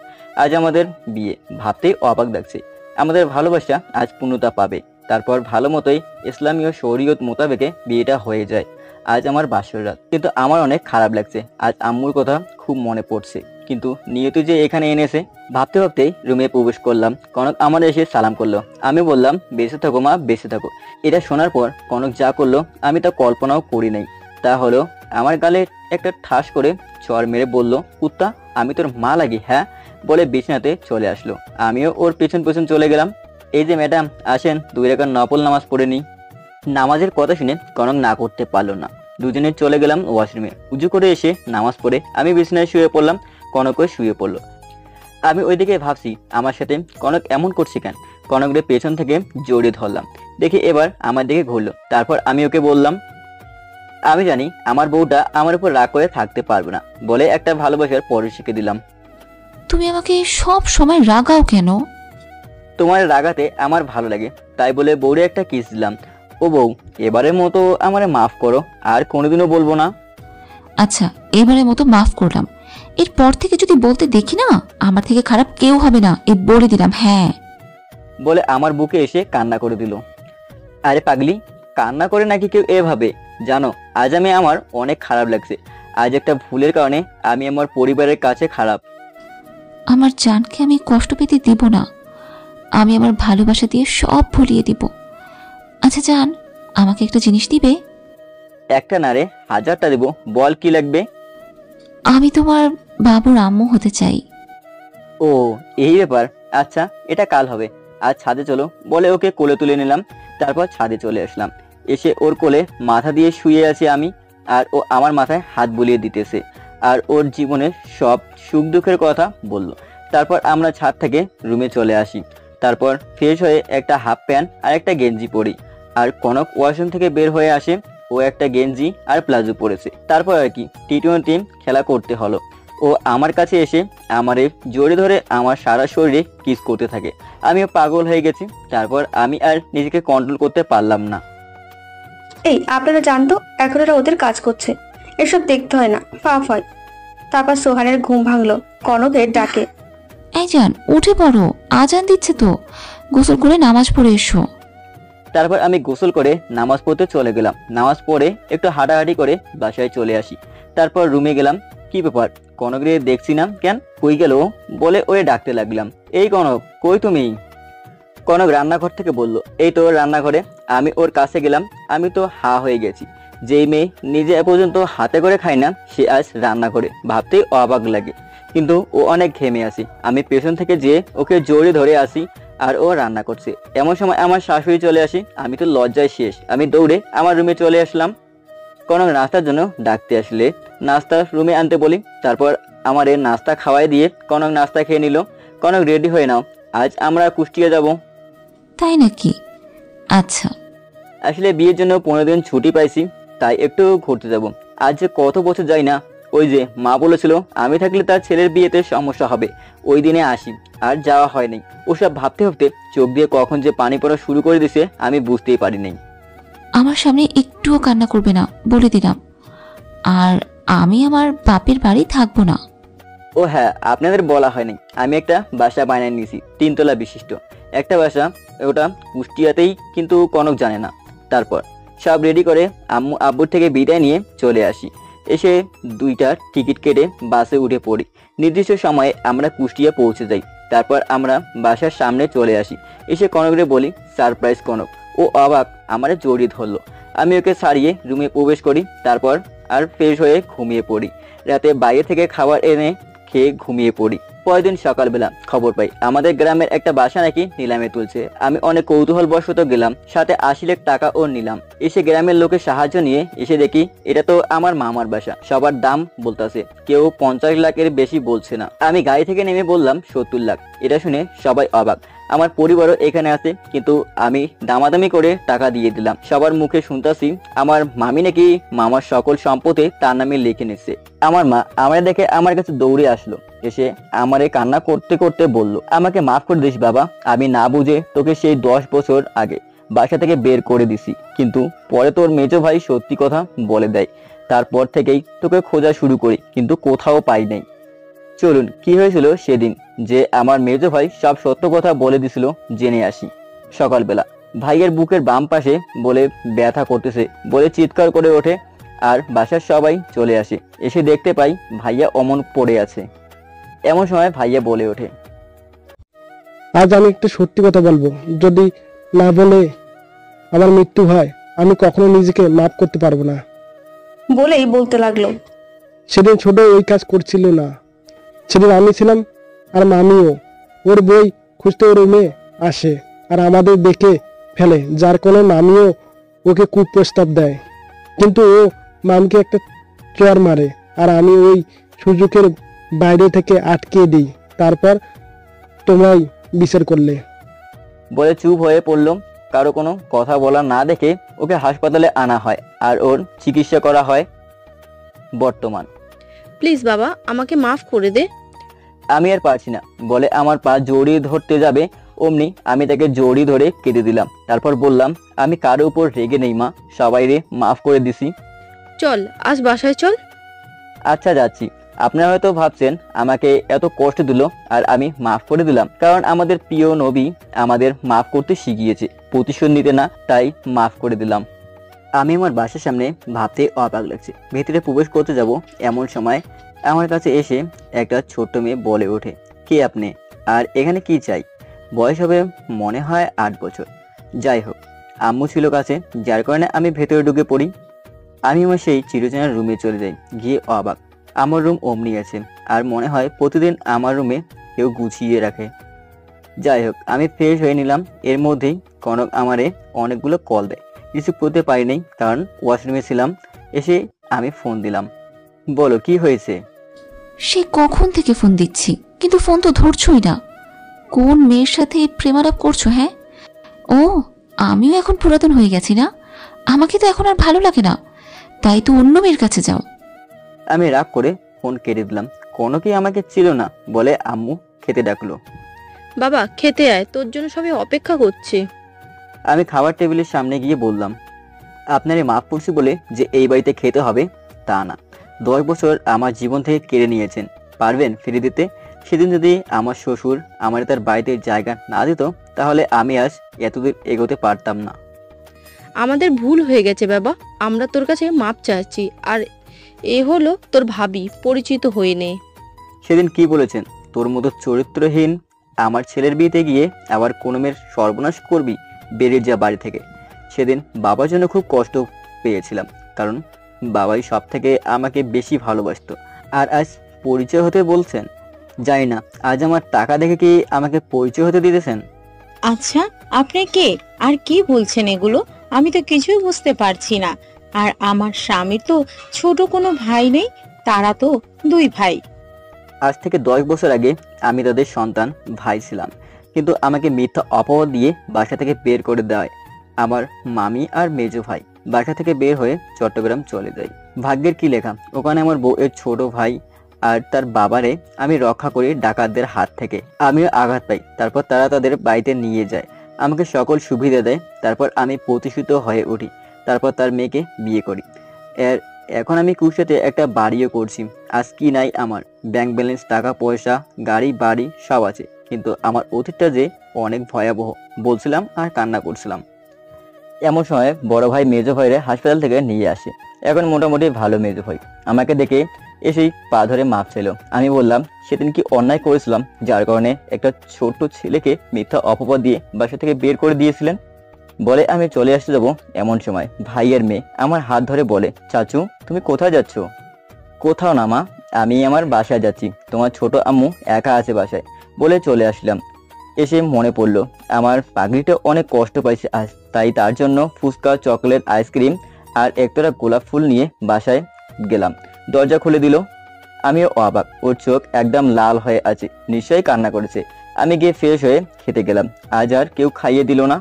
আজ আমাদের বিয়ে, ভাবতেই অবাক লাগছে। আমাদের ভালোবাসা আজ পূর্ণতা পাবে। তারপর ভালো মতোই ইসলামীয় শরীয়ত মোতাবেকে বিয়েটা হয়ে যায়। আজ আমার বাসর রাত, কিন্তু আমার অনেক খারাপ লাগছে। আজ আম্মুর কথা খুব মনে পড়ছে, কিন্তু নিয়তি যে এখানে এনেছে। ভাবতে ভাবতেই রুমে প্রবেশ করলাম। কনক আমার এসে সালাম করলো। আমি বললাম, বেঁচে থাকো মা, বেঁচে থাকো। এটা শোনার পর কনক যা করলো আমি তা কল্পনাও করি নাই। তা হলো আমার গালে একটা ঠাস করে চর মেরে বলল, কুত্তা, আমি তোর মা লাগি হ্যাঁ? বলে বিছানাতে চলে আসলো। আমিও ওর পেছন পেছন চলে গেলাম। এই যে ম্যাডাম আসেন, 2 রাকাত নফল নামাজ পড়ে নিই। নামাজের কথা শুনে কনক না করতে পারলো না। দুজনে চলে গেলাম ওয়াশরুমে। উজু করে এসে নামাজ পড়ে আমি বিছানায় শুয়ে পড়লাম, কনকও শুয়ে পড়লো। আমি ওইদিকে ভাবছি আমার সাথে কনক এমন করছে কেন। কনকের পেছন থেকে জড়িয়ে ধরলাম, দেখি এবার আমার দিকে ঘুরলো। তারপর আমি ওকে বললাম, আমি জানি আমার বউটা আমার উপর রাগ করে থাকতে পারবে না, বলে একটা ভালোবাসার পরিচয় শিখে দিলাম। তুমি আমাকে সব সময় রাগাও কেন? তোমার রাগাতে আমার ভালো লাগে, তাই বলে বউরে একটা কিস দিলাম। ও বউ, এবারের মতো আমারে মাফ করো, আর কোনোদিনও বলবো না। আচ্ছা, এবারের মতো মাফ করলাম। এরপর থেকে যদি বলতে দেখি না, আমার থেকে খারাপ কেউ হবে না, এই বলে দিলাম। হ্যাঁ, বলে আমার বুকে এসে কান্না করে দিল। আরে পাগলি, কান্না করে নাকি কেউ এভাবে? জানো, আজ আমার অনেক খারাপ লাগছে। আজ একটা ভুলের কারণে আমি আমার পরিবারের কাছে খারাপ। আমার জানকে আমি কষ্ট পেতে দিব না। আমি আমার ভালোবাসা দিয়ে সব ভুলিয়ে দিব। আচ্ছা জান, আমাকে একটা জিনিস দিবে? একটা না রে, 1000টা দেবো। বল কি লাগবে? আমি তোমার বাবুর আম্মু হতে চাই। ও, এই ব্যাপার। আচ্ছা, এটা কাল হবে। আজ ছাদে চলো, বলে ওকে কোলে তুলে নিলাম। তারপর ছাদে চলে আসলাম। এসে ওর কোলে মাথা দিয়ে শুয়ে আছি আমি, আর ও আমার মাথায় হাত বুলিয়ে দিতেছে আর ওর জীবনের সব সুখ দুঃখের কথা বলল। তারপর আমরা ছাদ থেকে রুমে চলে আসি। তারপর ফ্রেশ হয়ে একটা হাফ প্যান্ট আর একটা গেঞ্জি পরি। আর কনক ওয়াশরুম থেকে বের হয়ে আসে, ও একটা গেঞ্জি আর প্লাজো পরেছে। তারপর আর কি T20 খেলা করতে হলো। ও আমার কাছে এসে আমারে জড়িয়ে ধরে আমার সারা শরীরে কিস করতে থাকে। আমিও পাগল হয়ে গেছি। তারপর আমি আর নিজেকে কন্ট্রোল করতে পারলাম না। এই আপনারা জানতো এখন ওরা ওদের কাজ করছে, এসব দেখতে হয় না, ফাফ হয়। তারপর সোহানের ঘুম ভাঙলো কনকের ডাকে। এই জান, উঠে পড়ো, আজান দিচ্ছে তো, গোসল করে নামাজ পড়ে এসো। তারপর আমি গোসল করে নামাজ পড়তে চলে গেলাম। নামাজ পড়ে একটু হাঁটাহাঁটি করে বাসায় চলে আসি। তারপর রুমে গেলাম। কি ব্যাপার, কনক রে দেখছি না কেন, কই গেল? বলে ওরে ডাকতে লাগলাম, এই কনক, কই তুমি? কনক রান্নাঘর থেকে বলল, এই তো রান্নাঘরে। আমি ওর কাছে গেলাম। আমি তো হা হয়ে গেছি। যেই মেয়ে নিজে এ পর্যন্ত হাতে করে খায় না, সে আজ রান্না করে, ভাবতেই অবাক লাগে। কিন্তু ও অনেক ঘেমে আসি। আমি পেছন থেকে যেয়ে ওকে জড়িয়ে ধরে আসি আর ও রান্না করছে। এমন সময় আমার শাশুড়ি চলে আসি। আমি তো লজ্জায় শেষ। আমি দৌড়ে আমার রুমে চলে আসলাম। কনক নাস্তার জন্য ডাকতে আসলে নাস্তা রুমে আনতে বলি। তারপর আমার নাস্তা খাওয়াই দিয়ে কনক নাস্তা খেয়ে নিল। কনক, রেডি হয়ে নাও, আজ আমরা কুষ্টিয়া যাব। তাই নাকি? আচ্ছা। আসলে বিয়ের জন্য 15 দিন ছুটি পাইছি, তাই একটু ঘুরতে যাব। আজ যে কত বছর যাই না। ওই যে মা বলেছিল আমি থাকলে তার ছেলের বিয়েতে সমস্যা হবে, ওই দিনে আসি, আর যাওয়া হয়নি। ওসব ভাবতে ভাবতে চোখ দিয়ে কখন যে পানি পড়া শুরু করে দিছে আমি বুঝতেই পারিনি। আমার সামনে একটুও কান্না করবে না, বলে দিলাম। আর আমি আমার বাপের বাড়ি থাকবো না। ও হ্যাঁ, আপনাদের বলা হয়নি, আমি একটা বাসা বানিয়ে নিয়েছি 3 তলা বিশিষ্ট। একটা বাসা, ওটা কুষ্টিয়াতেই, কিন্তু কনক জানে না। তারপর সব রেডি করে আম্মু আব্বুর থেকে বিদায় নিয়ে চলে আসি। এসে 2টা টিকিট কেটে বাসে উঠে পড়ি। নির্দিষ্ট সময়ে আমরা কুষ্টিয়া পৌঁছে যাই। তারপর আমরা বাসার সামনে চলে আসি। এসে কনকরে বলি, সারপ্রাইজ কনক। ও অবাক, আমারে জড়িয়ে ধরলো। আমি ওকে ছাড়িয়ে রুমে প্রবেশ করি। তারপর আর ফ্রেশ হয়ে ঘুমিয়ে পড়ি। রাতে বাইরে থেকে খাবার এনে খেয়ে ঘুমিয়ে পড়ি। পরের দিন সকালবেলা খবর পাই আমাদের গ্রামের একটা বাসা নাকি নিলামে তুলছে। আমি অনেক কৌতূহলবশত গেলাম, সাথে 80 লাখ টাকাও নিলাম। এসে গ্রামের লোকের সাহায্য নিয়ে এসে দেখি এটা তো আমার মামার বাসা। সবার দাম বলতেছে, কেউ 50 লাখের বেশি বলছে না। আমি গাড়ি থেকে নেমে বললাম 70 লাখ। এটা শুনে সবাই অবাক। আমার পরিবারও এখানে আছে, কিন্তু আমি দামাদামি করে টাকা দিয়ে দিলাম। সবার মুখে শুনতাছি আমার মামি নাকি মামার সকল সম্পত্তি তার নামে লিখে নিচ্ছে। আমার মা আমারে দেখে আমার কাছে দৌড়ে আসলো। এসে আমারে কান্না করতে করতে বলল, আমাকে মাফ করে দিস বাবা, আমি না বুঝে তোকে সেই 10 বছর আগে বাসা থেকে বের করে দিছি। কিন্তু পরে তোর মেজো ভাই সত্যি কথা বলে দেয়। তারপর থেকেই তোকে খোঁজা শুরু করি, কিন্তু কোথাও পাই নাই। চলুন কি হয়েছিল সেদিন, যে আমার মেজো ভাই সব সত্য কথা বলে দিছিল, জেনে আসি। সকালবেলা ভাইয়ের বুকের বাম পাশে বলে ব্যথা করতেছে বলে চিৎকার করে ওঠে, আর বাসার সবাই চলে আসে। এসে দেখতে পাই ভাইয়া অমন পড়ে আছে। এমন সময় ভাইয়া বলে ওঠে, আজ আমি একটা সত্যি কথা বলবো, যদি না বলে আমার মৃত্যু হয় আমি কখনো নিজেকে মাফ করতে পারবো না। বলেই বলতে লাগলো, সেদিন ছোট ওই কাজ করছিল না। সেদিন আমি ছিলাম আর মামিও। ওর বই খুঁজতে ওর রুমে আসে আর আমাদের দেখে ফেলে, যার কোনো মামিও ওকে কুপ্রস্তাব দেয়। কিন্তু ও মামকে একটা চর মারে আর আমি ওই সুযোগের বাইরে থেকে আটকে দিই। তারপর তোমরাই বিচার করলে। বলে চুপ হয়ে পড়লো। কারো কোনো কথা বলা না দেখে ওকে হাসপাতালে আনা হয় আর ওর চিকিৎসা করা হয়। বর্তমান প্লিজ বাবা, আমাকে মাফ করে দে। আমি আর পারছি না বলে আমার পা জড়িয়ে ধরতে যাবে, অমনি আমি তাকে জড়িয়ে ধরে কেটে দিলাম। তারপর বললাম, আমি কারো উপর রেগে নেই মা, সবাই রে মাফ করে দিছি। চল আজ বাসায় চল। আচ্ছা যাচ্ছি। আপনারা হয়তো ভাবছেন আমাকে এত কষ্ট দিল আর আমি মাফ করে দিলাম, কারণ আমাদের প্রিয় নবী আমাদের মাফ করতে শিখিয়েছে, প্রতিশোধ নিতে না, তাই মাফ করে দিলাম। আমি আমার বাসার সামনে ভাবতে অবাক লাগছে। ভেতরে প্রবেশ করতে যাব, এমন সময় আমার কাছে এসে একটা ছোট্ট মেয়ে বলে ওঠে, কে আপনি আর এখানে কি চাই? বয়স হবে মনে হয় 8 বছর। যাই হোক, আম্মু ছিল কাছে, যার কারণে আমি ভেতরে ঢুকে পড়ি। আমি আমার সেই চিরচেনার রুমে চলে যাই। গিয়ে অবাক, আমার রুম অমনি আছে, আর মনে হয় প্রতিদিন আমার রুমে কেউ গুছিয়ে রাখে। যাই হোক, আমি ফ্রেশ হয়ে নিলাম। এর মধ্যেই কনক আমারে অনেকগুলো কল দেয়, রিসিভ করতে পারি নাই কারণ ওয়াশরুমে ছিলাম। এসে আমি ফোন দিলাম। বলো কি হয়েছে? সে কখন থেকে ফোন দিচ্ছি, কিন্তু ফোন তো ধরছই না। কোন মেয়ের সাথে প্রেমালাপ করছো? হ্যাঁ, ও আমিও এখন পুরাতন হয়ে গেছি না, আমাকে তো এখন আর ভালো লাগে না, তাই তো অন্য মেয়ের কাছে যাও। আমি রাগ করে ফোন কেটে দিলাম। কনকই আমাকে ছিল না বলে আম্মু খেতে ডাকলো। বাবা খেতে আয়, তোর জন্য সবাই অপেক্ষা করছে। আমি খাবার টেবিলের সামনে গিয়ে বললাম, আপনারে মাফ করছি বলে যে এই বাড়িতে খেতে হবে তা না। 10 বছর আমার জীবন থেকে কেড়ে নিয়েছেন, পারবেন ফিরে দিতে? সেদিন যদি আমার শ্বশুর আমার তার বাড়িতে জায়গা না দিত, তাহলে আমি আজ এতদূর এগোতে পারতাম না। আমাদের ভুল হয়ে গেছে বাবা, আমরা তোর কাছে মাপ চাচ্ছি। আর এ হলো তোর ভাবি, পরিচিত হয়ে নে। সেদিন কি বলেছেন, তোর মতো চরিত্রহীন আমার ছেলের বিয়েতে গিয়ে আবার কোনো মেয়ের সর্বনাশ করবি, বেরিয়ে যা বাড়ি থেকে। সেদিন বাবার জন্য খুব কষ্ট পেয়েছিলাম, কারণ বাবাই সব থেকে আমাকে বেশি ভালোবাসতো। আর আজ পরিচয় হতে বলছেন? জানি না আজ আমার টাকা দেখে কি আমাকে পরিচয় হতে দিতেছেন? আচ্ছা, আপনি কে আর কি বলছেন এগুলো? আমি তো কিছুই বুঝতে পারছি না। আর আমার স্বামীর তো ছোট কোনো ভাই নেই, তারা তো 2 ভাই। আজ থেকে 10 বছর আগে আমি তাদের সন্তান ভাই ছিলাম, কিন্তু আমাকে মিথ্যা অপবাদ দিয়ে বাসা থেকে বের করে দেয় আমার মামি আর মেজো ভাই। বাসা থেকে বের হয়ে চট্টগ্রাম চলে যাই। ভাগ্যের কি লেখা, ওখানে আমার বউয়ের ছোট ভাই আর তার বাবারে আমি রক্ষা করি ডাকাতদের হাত থেকে। আমিও আঘাত পাই। তারপর তারা তাদের বাড়িতে নিয়ে যায়, আমাকে সকল সুবিধা দেয়। তারপর আমি প্রতিষ্ঠিত হয়ে উঠি। তারপর তার মেয়েকে বিয়ে করি। এখন আমি কুষ্টিয়াতে একটা বাড়িও করছি। আজ কি নাই আমার, ব্যাংক ব্যালেন্স, টাকা পয়সা, গাড়ি বাড়ি সব আছে, কিন্তু আমার অতীতটা যে অনেক ভয়াবহ বলছিলাম আর কান্না করছিলাম। এমন সময় বড় ভাই মেজো ভাইরে হাসপাতাল থেকে নিয়ে আসে। এখন মোটামুটি ভালো মেজো ভাই। আমাকে দেখে এসেই পা ধরে মাপ চাইল। আমি বললাম সেদিন কি অন্যায় করেছিলাম যার কারণে একটা ছোট্ট ছেলেকে মিথ্যা অপবাদ দিয়ে বাসা থেকে বের করে দিয়েছিলেন। বলে আমি চলে আসতে যাবো, এমন সময় ভাইয়ের মেয়ে আমার হাত ধরে বলে, চাচু তুমি কোথায় যাচ্ছ? কোথাও না মা, আমি আমার বাসায় যাচ্ছি, তোমার ছোট আম্মু একা আছে বাসায়, বলে চলে আসলাম। এসে মনে পড়লো আমার পাগড়িটা অনেক কষ্ট পাইছে আজ, তাই তার জন্য ফুচকা, চকলেট, আইসক্রিম আর একতরা গোলাপ ফুল নিয়ে বাসায় গেলাম। দরজা খুলে দিল। আমিও অবাক, ওর চোখ একদম লাল হয়ে আছে, নিশ্চয়ই কান্না করেছে। আমি গিয়ে ফ্রেশ হয়ে খেতে গেলাম। আজ আর কেউ খাইয়ে দিল না।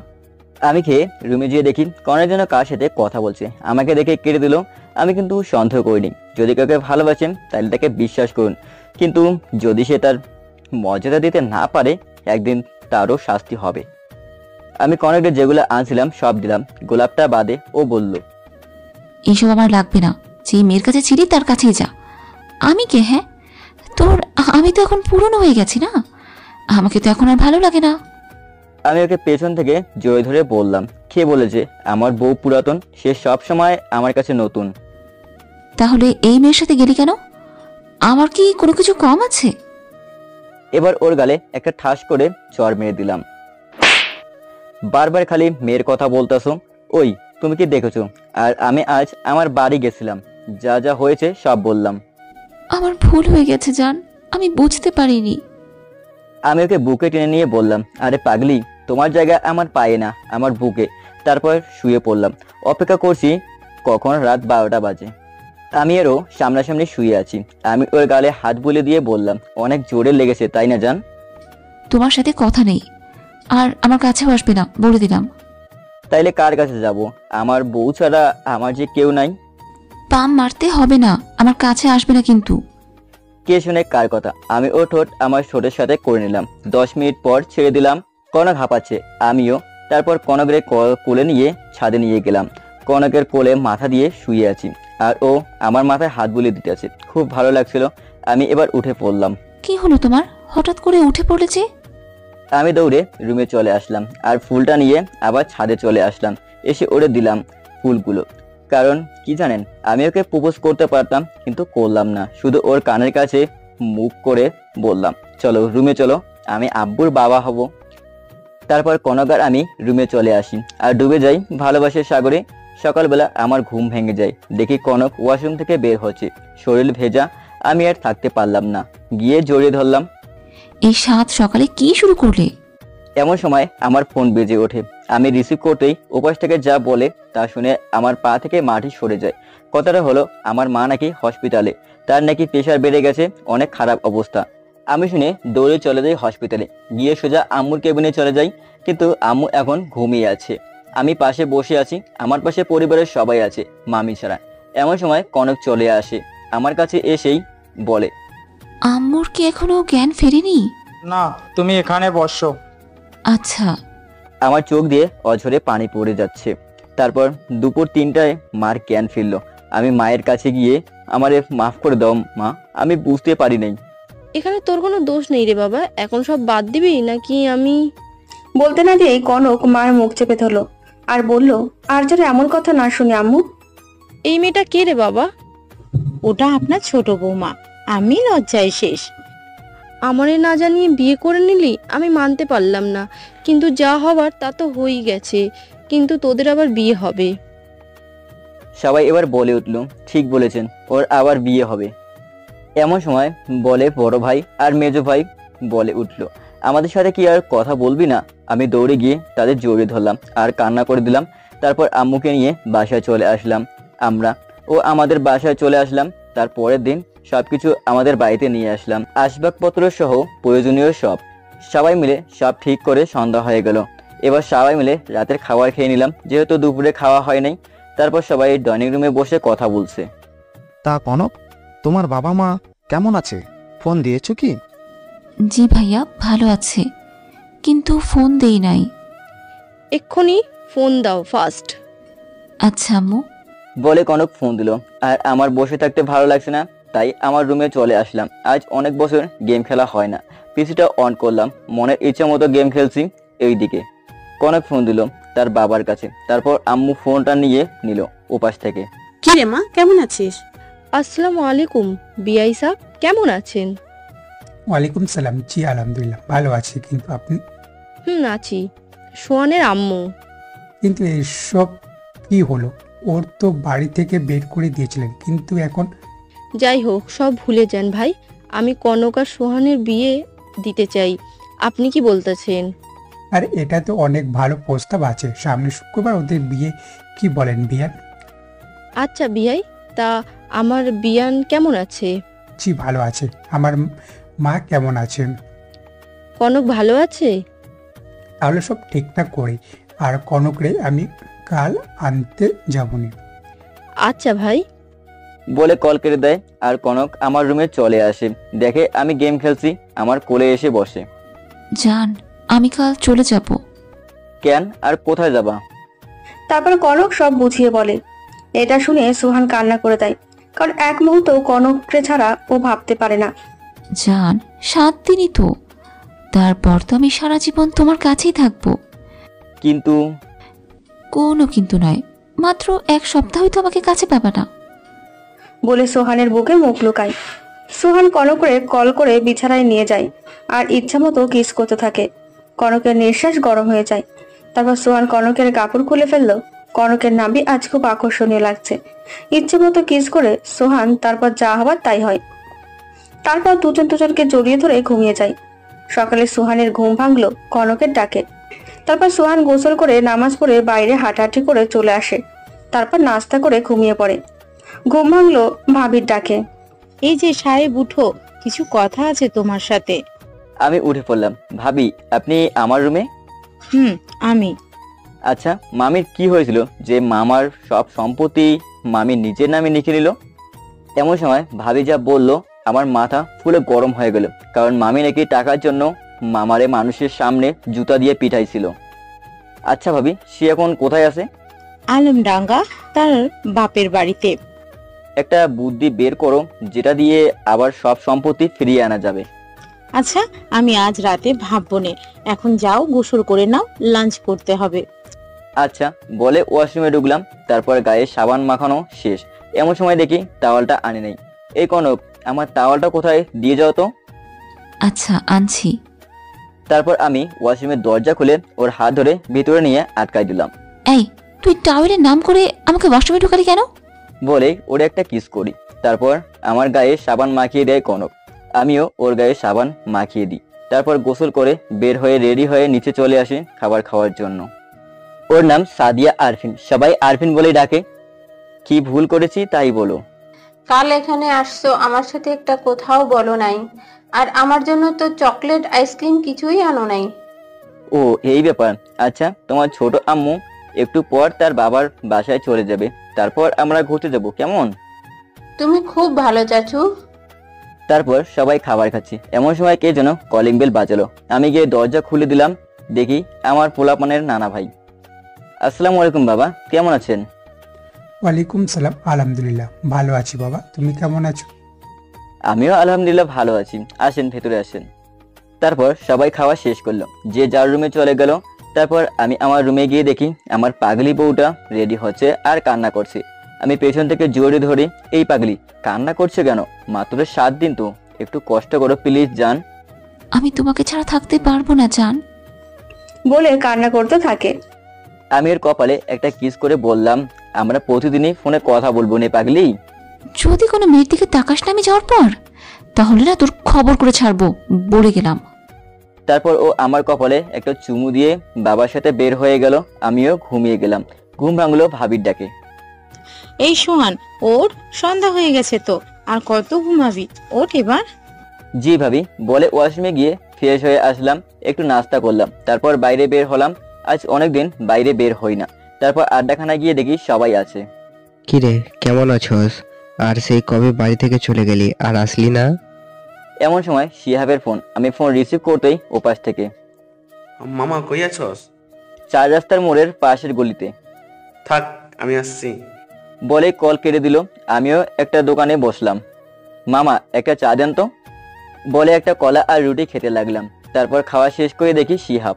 আমি খেয়ে রুমে গিয়ে দেখি কনের জন্য কার সাথে কথা বলছে। আমাকে দেখে কেটে দিল। আমি কিন্তু সন্দেহ করিনি। যদি কাউকে ভালোবাসেন তাহলে তাকে বিশ্বাস করুন, কিন্তু যদি সে তার মর্যাদা দিতে না পারে একদিন তারও শাস্তি হবে। আমি কনেকে যেগুলো আনছিলাম সব দিলাম, গোলাপটা বাদে। ও বলল, এইসব আমার লাগবে না, যে মেয়ের কাছে ছিলি তার কাছেই যা। আমি কে? হ্যাঁ তোর, আমি তো এখন পুরনো হয়ে গেছি না, আমাকে তো এখন আর ভালো লাগে না। আমি ওকে পেছন থেকে জড়িয়ে ধরে বললাম, কে বলেছে আমার বউ পুরাতন? সে সব সময় আমার কাছে নতুন। তাহলে এই মেয়ের সাথে গেলি কেন? আমার কি কোনো কিছু কম আছে? এবার ওর গালে একটা ঠাস করে চড় মেরে দিলাম। বারবার খালি মেয়ের কথা বলতেছো। ওই তুমি কি দেখেছো? আর আমি আজ আমার বাড়ি গেছিলাম, যা যা হয়েছে সব বললাম। আমার ভুল হয়ে গেছে জান, আমি বুঝতে পারিনি। আমি ওকে বুকে টেনে নিয়ে বললাম, আরে পাগলি, তোমার জায়গা আমার পায়ে না, আমার বুকে। তারপর শুয়ে পড়লাম। অপেক্ষা করছি কখন রাত 12টা বাজে। আমি এরও সামনাসামনি শুয়ে আছি। আমি ওর গালে হাত বুলিয়ে দিয়ে বললাম, অনেক জোরে লেগেছে তাই না জান? তোমার সাথে কথা নেই, আর আমার কাছেও আসবে না বলে দিলাম। তাইলে কার কাছে যাব? আমার বউ ছাড়া আমার যে কেউ নাই। পাম মারতে হবে না, আমার কাছে আসবে না কিন্তু। কে শুনে কার কথা? আমি ও ঠোঁট আমার ঠোঁটের সাথে করে নিলাম। 10 মিনিট পর ছেড়ে দিলাম। কনক হাঁপাচ্ছে, আমিও। তারপর কনকের কোলে নিয়ে ছাদে নিয়ে গেলাম। কনকের কোলে মাথা দিয়ে শুয়ে আছি, আর ও আমার মাথায় হাত বুলিয়ে দিতে আছে। খুব ভালো লাগছিল। আমি এবার উঠে পড়লাম। কি হলো তোমার, হঠাৎ করে উঠে পড়েছে? আমি দৌড়ে রুমে চলে আসলাম আর ফুলটা নিয়ে আবার ছাদে চলে আসলাম। এসে ওরে দিলাম ফুলগুলো। কারণ কি জানেন, আমি ওকে প্রপোজ করতে পারতাম, কিন্তু করলাম না। শুধু ওর কানের কাছে মুখ করে বললাম, চলো রুমে চলো, আমি আব্বুর বাবা হব। তারপর কনক আর আমি রুমে চলে আসি আর ডুবে যাই ভালোবাসার সাগরে। সকালবেলা আমার ঘুম ভেঙে যায়, দেখি কনক ওয়াশরুম থেকে বের হচ্ছে, শরীর ভেজা। আমি আর থাকতে পারলাম না, গিয়ে জড়িয়ে ধরলাম। এই সাত সকালে কি শুরু করলে? এমন সময় আমার ফোন বেজে ওঠে। আমি রিসিভ করতেই ওপাশ থেকে যা বলে তা শুনে আমার পা থেকে মাটি সরে যায়। কথাটা হলো আমার মা নাকি হসপিটালে, তার নাকি প্রেশার বেড়ে গেছে, অনেক খারাপ অবস্থা। আমি শুনে দৌড়ে চলে যাই হসপিটালে। গিয়ে সোজা আম্মুর কেবিনে চলে যাই, কিন্তু আম্মু এখন ঘুমিয়ে আছে। আমি পাশে বসে আছি, আমার পাশে পরিবারের সবাই আছে মামি ছাড়া। এমন সময় কনক চলে আসে, আমার কাছে এসেই বলে, আম্মুর কি এখনো জ্ঞান ফেরেনি? না, তুমি এখানে বসো। আচ্ছা। আমার চোখ দিয়ে অঝরে পানি পড়ে যাচ্ছে। তারপর দুপুর 3টায় মার জ্ঞান ফিরল। আমি মায়ের কাছে গিয়ে, আমারে মাফ করে দাও মা, আমি বুঝতে পারি নাই। এখানে তোর কোনো দোষ নেই রে বাবা, এখন সব বাদ দিবি নাকি? আমি বলতে না দিয়ে কনক মার মুখ চেপে ধরলো আর বলল, আর যেন এমন কথা না শুনি আম্মু। এই মেয়েটা কে রে বাবা? ওটা আপনার ছোট বৌমা। আমি লজ্জায় শেষ। আমারে না জানিয়ে বিয়ে করে নিলি, আমি মানতে পারলাম না, কিন্তু যা হবার তা তো হয়েই গেছে। কিন্তু তোদের আবার বিয়ে হবে। সবাই এবার বলে উঠল, ঠিক বলেছেন, ওর আবার বিয়ে হবে। এমন সময় বলে বড় ভাই আর মেজো ভাই বলে উঠল, আমাদের সাথে কি আর কথা বলবি না? আমি দৌড়ে গিয়ে তাদের জড়িয়ে ধরলাম আর কান্না করে দিলাম। তারপর আম্মুকে নিয়ে বাসায় চলে আসলাম। আমরা আমাদের বাসায় চলে আসলাম। তার পরের দিন সবকিছু আমাদের বাড়িতে নিয়ে আসলাম, আসবাবপত্র সহ প্রয়োজনীয় সব। সবাই মিলে সব ঠিক করে সন্ধ্যা হয়ে গেল। এবার সবাই মিলে রাতের খাবার খেয়ে নিলাম, যেহেতু দুপুরে খাওয়া হয় নাই। তারপর সবাই ডাইনিং রুমে বসে কথা বলছে। তা কনক, তোমার বাবা মা কেমন আছে? ফোন দিয়েছো কি? জি ভাইয়া, ভালো আছে, কিন্তু ফোন দেই নাই। এক্ষুনি ফোন দাও ফার্স্ট। আচ্ছা আম্মু। বলে কনক ফোন দিল। আর আমার বসে থাকতে ভালো লাগছে না, তাই আমার রুমে চলে আসলাম। আজ অনেক বছর গেম খেলা হয় না। পিসিটা অন করলাম, মনের ইচ্ছা মতো গেম খেলছি। এইদিকে কনক ফোন দিল তার বাবার কাছে। তারপর আম্মু ফোনটা নিয়ে নিল ওপাশ থেকে। কি রে মা, কেমন আছিস? আসসালামু আলাইকুম বিআই সাহেব, কেমন আছেন? ওয়ালাইকুম সালাম। জি আলহামদুলিল্লাহ ভালো আছি। কিন্তু আপনি? আছি। সোহানের আম্মু। কিন্তু এসব কি হলো? ওর তো বাড়ি থেকে বের করে দিয়েছিলেন, কিন্তু এখন? যাই হোক, সব ভুলে যান ভাই। আমি কনক আর সোহানের বিয়ে দিতে চাই। আপনি কি বলতেছেন? আর এটা তো অনেক ভালো প্রস্তাব আছে, সামনে শুক্রবার ওদের বিয়ে। কি বলেন বিয়ান? আচ্ছা বিআই, তা আমার বিয়ান কেমন আছে? জি ভালো আছে। আমার মা কেমন আছেন? কনক ভালো আছে? তাহলে সব ঠিকঠাক করি। আর কনকরে আমি কাল আনতে যাবনি। আচ্ছা ভাই। বলে কল কেটে দেয়। আর কনক আমার রুমে চলে আসে, দেখে আমি গেম খেলছি, আমার কোলে এসে বসে। জান, আমি কাল চলে যাব। কেন আর কোথায় যাবা? তারপর কনক সব বুঝিয়ে বলে। এটা শুনে সোহান কান্না করে দেয়, কারণ এক মুহূর্ত কনককে ছাড়া ও ভাবতে পারে না। জান, 7 দিনই তো, তারপর তো আমি সারা জীবন তোমার কাছেই থাকবো। কিন্তু? কোনো কিন্তু নয়, মাত্র 1 সপ্তাহই তো আমাকে কাছে পাবে না বলে সোহানের বুকে মুখ লুকায়। সোহান কনকরে কল করে বিছানায় নিয়ে যায় আর ইচ্ছা মতো কিস করতে থাকে। কনকের নিঃশ্বাস গরম হয়ে যায়। তারপর সোহান কনকের কাপড় খুলে ফেললো। কনকের নাভি আজ খুব আকর্ষণীয় লাগছে। ইচ্ছে মতো কিস করে সোহান তারপর যা হবার তাই হয়। তারপর দুজনকে জড়িয়ে ধরে ঘুমিয়ে যায়। সকালে সোহানের ঘুম ভাঙলো কনকের ডাকে। তারপর সোহান গোসল করে নামাজ পড়ে বাইরে হাঁটাহাঁটি করে চলে আসে। তারপর নাস্তা করে ঘুমিয়ে পড়ে। ঘুম ভাঙলো ভাবির ডাকে। এই যে সাহেব, উঠো, কিছু কথা আছে তোমার সাথে। আমি উঠে পড়লাম। ভাবি, আপনি আমার রুমে? আমি। আচ্ছা, মামির কি হয়েছিল যে মামার সব সম্পত্তি মামি নিজের নামে লিখে নিল? এমন সময় ভাবি যা বলল, আমার মাথা ফুলে গরম হয়ে গেল। কারণ মামি নাকি টাকার জন্য মামারে মানুষের সামনে জুতা দিয়ে পিটাইছিল। আচ্ছা ভাবি, সে এখন কোথায় আছে? আলমডাঙ্গা, তার বাপের বাড়িতে। একটা বুদ্ধি বের করো যেটা দিয়ে আবার সব সম্পত্তি ফিরিয়ে আনা যাবে। আচ্ছা, আমি আজ রাতে ভাববো নে। এখন যাও, গোসল করে নাও, লাঞ্চ করতে হবে। আচ্ছা বলে ওয়াশরুমে ঢুকলাম। তারপর গায়ে সাবান মাখানো শেষ। এমন সময় দেখি টাওয়ালটা আনি নাই। এই কনক, আমার টাওয়ালটা কোথায়, দিয়ে যাও তো। আচ্ছা, আনছি। তারপর আমি ওয়াশরুমের দরজা খুলে ওর হাত ধরে ভিতরে নিয়ে আটকাই দিলাম। এই, তুই টাওয়েলের নাম করে আমাকে ওয়াশরুমে ঢুকালি কেন? বলে ওরে একটা কিস করি। তারপর আমার গায়ে সাবান মাখিয়ে দেয় কনক। আমিও ওর গায়ে সাবান মাখিয়ে দিই। তারপর গোসল করে বের হয়ে রেডি হয়ে নিচে চলে আসি খাবার খাওয়ার জন্য। ওর নাম সাদিয়া আরফিন, সবাই আরফিন বলেই ডাকে। কি ভুল করেছি তাই বলো। কাল এখানে আসছো, আমার সাথে একটা কোথাও বলো নাই, আর আমার জন্য তো চকলেট আইসক্রিম কিছুই আনো নাই। ও এই ব্যাপার। আচ্ছা, তোমার ছোট আম্মু একটু পর তার বাবার বাসায় চলে যাবে, তারপর আমরা ঘুরতে যাব, কেমন? তুমি খুব ভালো চাচু। তারপর সবাই খাবার খাচ্ছি। এমন সময় কে যেন কলিং বেল বাজালো। আমি গিয়ে দরজা খুলে দিলাম। দেখি আমার পোলাপানের নানা ভাই। আসসালামু আলাইকুম বাবা, কেমন আছেন? ওয়ালাইকুম সালাম। আলহামদুলিল্লাহ ভালো আছি বাবা, তুমি কেমন আছো? আমিও আলহামদুলিল্লাহ ভালো আছি। আসেন, ভেতরে আসেন। তারপর সবাই খাওয়া শেষ করলো, যে যার রুমে চলে গেল। তারপর আমি আমার রুমে গিয়ে দেখি আমার পাগলি বউটা রেডি হচ্ছে আর কান্না করছে। আমি পেছন থেকে জোরে ধরি, এই পাগলি কান্না করছে কেন? মাত্র 7 দিন তো, একটু কষ্ট করো প্লিজ জান। আমি তোমাকে ছাড়া থাকতে পারবো না জান, বলে কান্না করতে থাকে। আমি এর কপালে একটা কিস করে বললাম, আমরা প্রতিদিনই ফোনে কথা বলবো নে পাগলি। যদি কোনো মেয়ের দিকে তাকাস না আমি যাওয়ার পর, তাহলে না তোর খবর করে ছাড়বো, বলে গেলাম। তারপর ও আমার কপালে একটা চুমু দিয়ে বাবার সাথে বের হয়ে গেল। আমিও ঘুমিয়ে গেলাম। ঘুম ভাঙলো ভাবির ডাকে। এই সোহান, ওর সন্ধ্যা হয়ে গেছে তো, আর কত ঘুমাবি, ওঠ এবার। জি ভাবি, বলে ওয়াশরুমে গিয়ে ফ্রেশ হয়ে আসলাম, একটু নাস্তা করলাম। তারপর বাইরে বের হলাম। আজ অনেকদিন বাইরে বের হই না। তারপর আড্ডাখানায় গিয়ে দেখি সবাই আছে। কিরে, কেমন আছোস? আর সেই কবে বাড়ি থেকে চলে গেলি, আর আসলি না? এমন সময় শিহাবের ফোন। আমি ফোন রিসিভ করতেই ওপাশ থেকে, মামা কই আছস? 4 রাস্তার মোড়ের পাশের গলিতে। থাক, আমি আসছি। বলে কল কেটে দিল। আমিও একটা দোকানে বসলাম। মামা একটা চা দেন তো, বলে একটা কলা আর রুটি খেতে লাগলাম। তারপর খাওয়া শেষ করে দেখি শিহাব।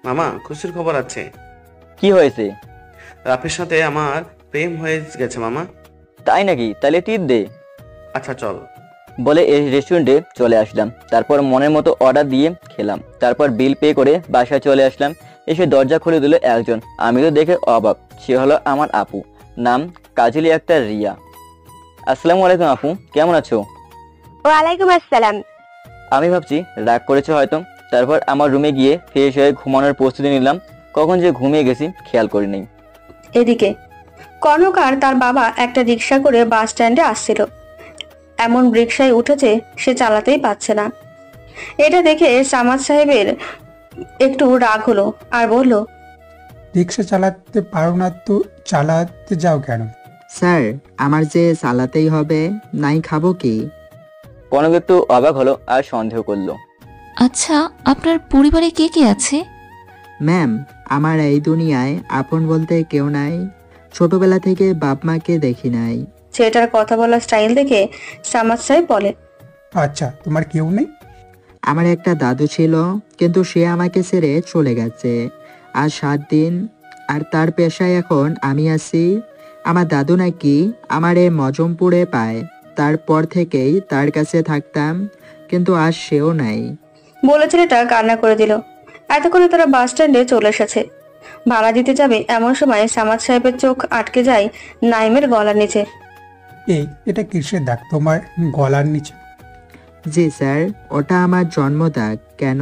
মামা খুশির খবর আছে। কি হয়েছে? রাফির সাথে আমার প্রেম হয়ে গেছে মামা। তাই নাকি? তাহলে টিপ দে। আচ্ছা চল। বলে এই রেস্টুরেন্টে চলে আসলাম। তারপর মনের মতো অর্ডার দিয়ে খেলাম। তারপর বিল পে করে বাসায় চলে আসলাম। এসে দরজা খুলে দিল একজন। আমি তো দেখে অবাক। সে হলো আমার আপু, নাম কাজলি আক্তার রিয়া। আসসালামু আলাইকুম আপু, কেমন আছো? ওয়ালাইকুম আসসালাম। আমি ভাবছি রাগ করেছে হয়তো। তারপর আমার রুমে গিয়ে ফ্রেশ হয়ে ঘুমানোর প্রস্তুতি নিলাম। কখন যে ঘুমিয়ে গেছি খেয়াল করিনি। এদিকে কনক আর তার বাবা একটা রিক্সা করে বাস স্ট্যান্ডে আসছিল। এমন রিক্সায় উঠেছে সে চালাতেই পারছে না। এটা দেখে সামাদ সাহেবের একটু রাগ হলো আর বলল, রিক্সা চালাতে পারো না তো চালাতে যাও কেন? স্যার, আমার যে চালাতেই হবে, নাই খাবো কি? কনক একটু অবাক হলো আর সন্দেহ করলো। আচ্ছা, আপনার পরিবারে কে কে আছে? ম্যাম, আমার এই দুনিয়ায় আপন বলতে কেউ নাই। ছোটবেলা থেকে বাপ মাকে দেখি নাই। ছেলেটার কথা বলার স্টাইল দেখে সামাদ সাহেব বলে, আচ্ছা তোমার কেউ নেই? আমার একটা দাদু ছিল, কিন্তু সে আমাকে ছেড়ে চলে গেছে আর 7 দিন। আর তার পেশায় এখন আমি আছি। আমার দাদু নাকি আমারে মজমপুরে পায়। তারপর থেকেই তার কাছে থাকতাম, কিন্তু আজ সেও নাই। বলে ছেলেটা কান্না করে দিল। এতক্ষণে তারা বাস স্ট্যান্ডে চলে এসেছে। ভাড়া দিতে যাবে এমন সময় সামাদ সাহেবের চোখ আটকে যায় নাইমের গলার নিচে। এটা কিসের দাগ তোমার গলার নিচে? জি স্যার, ওটা আমার জন্ম দাগ। কেন?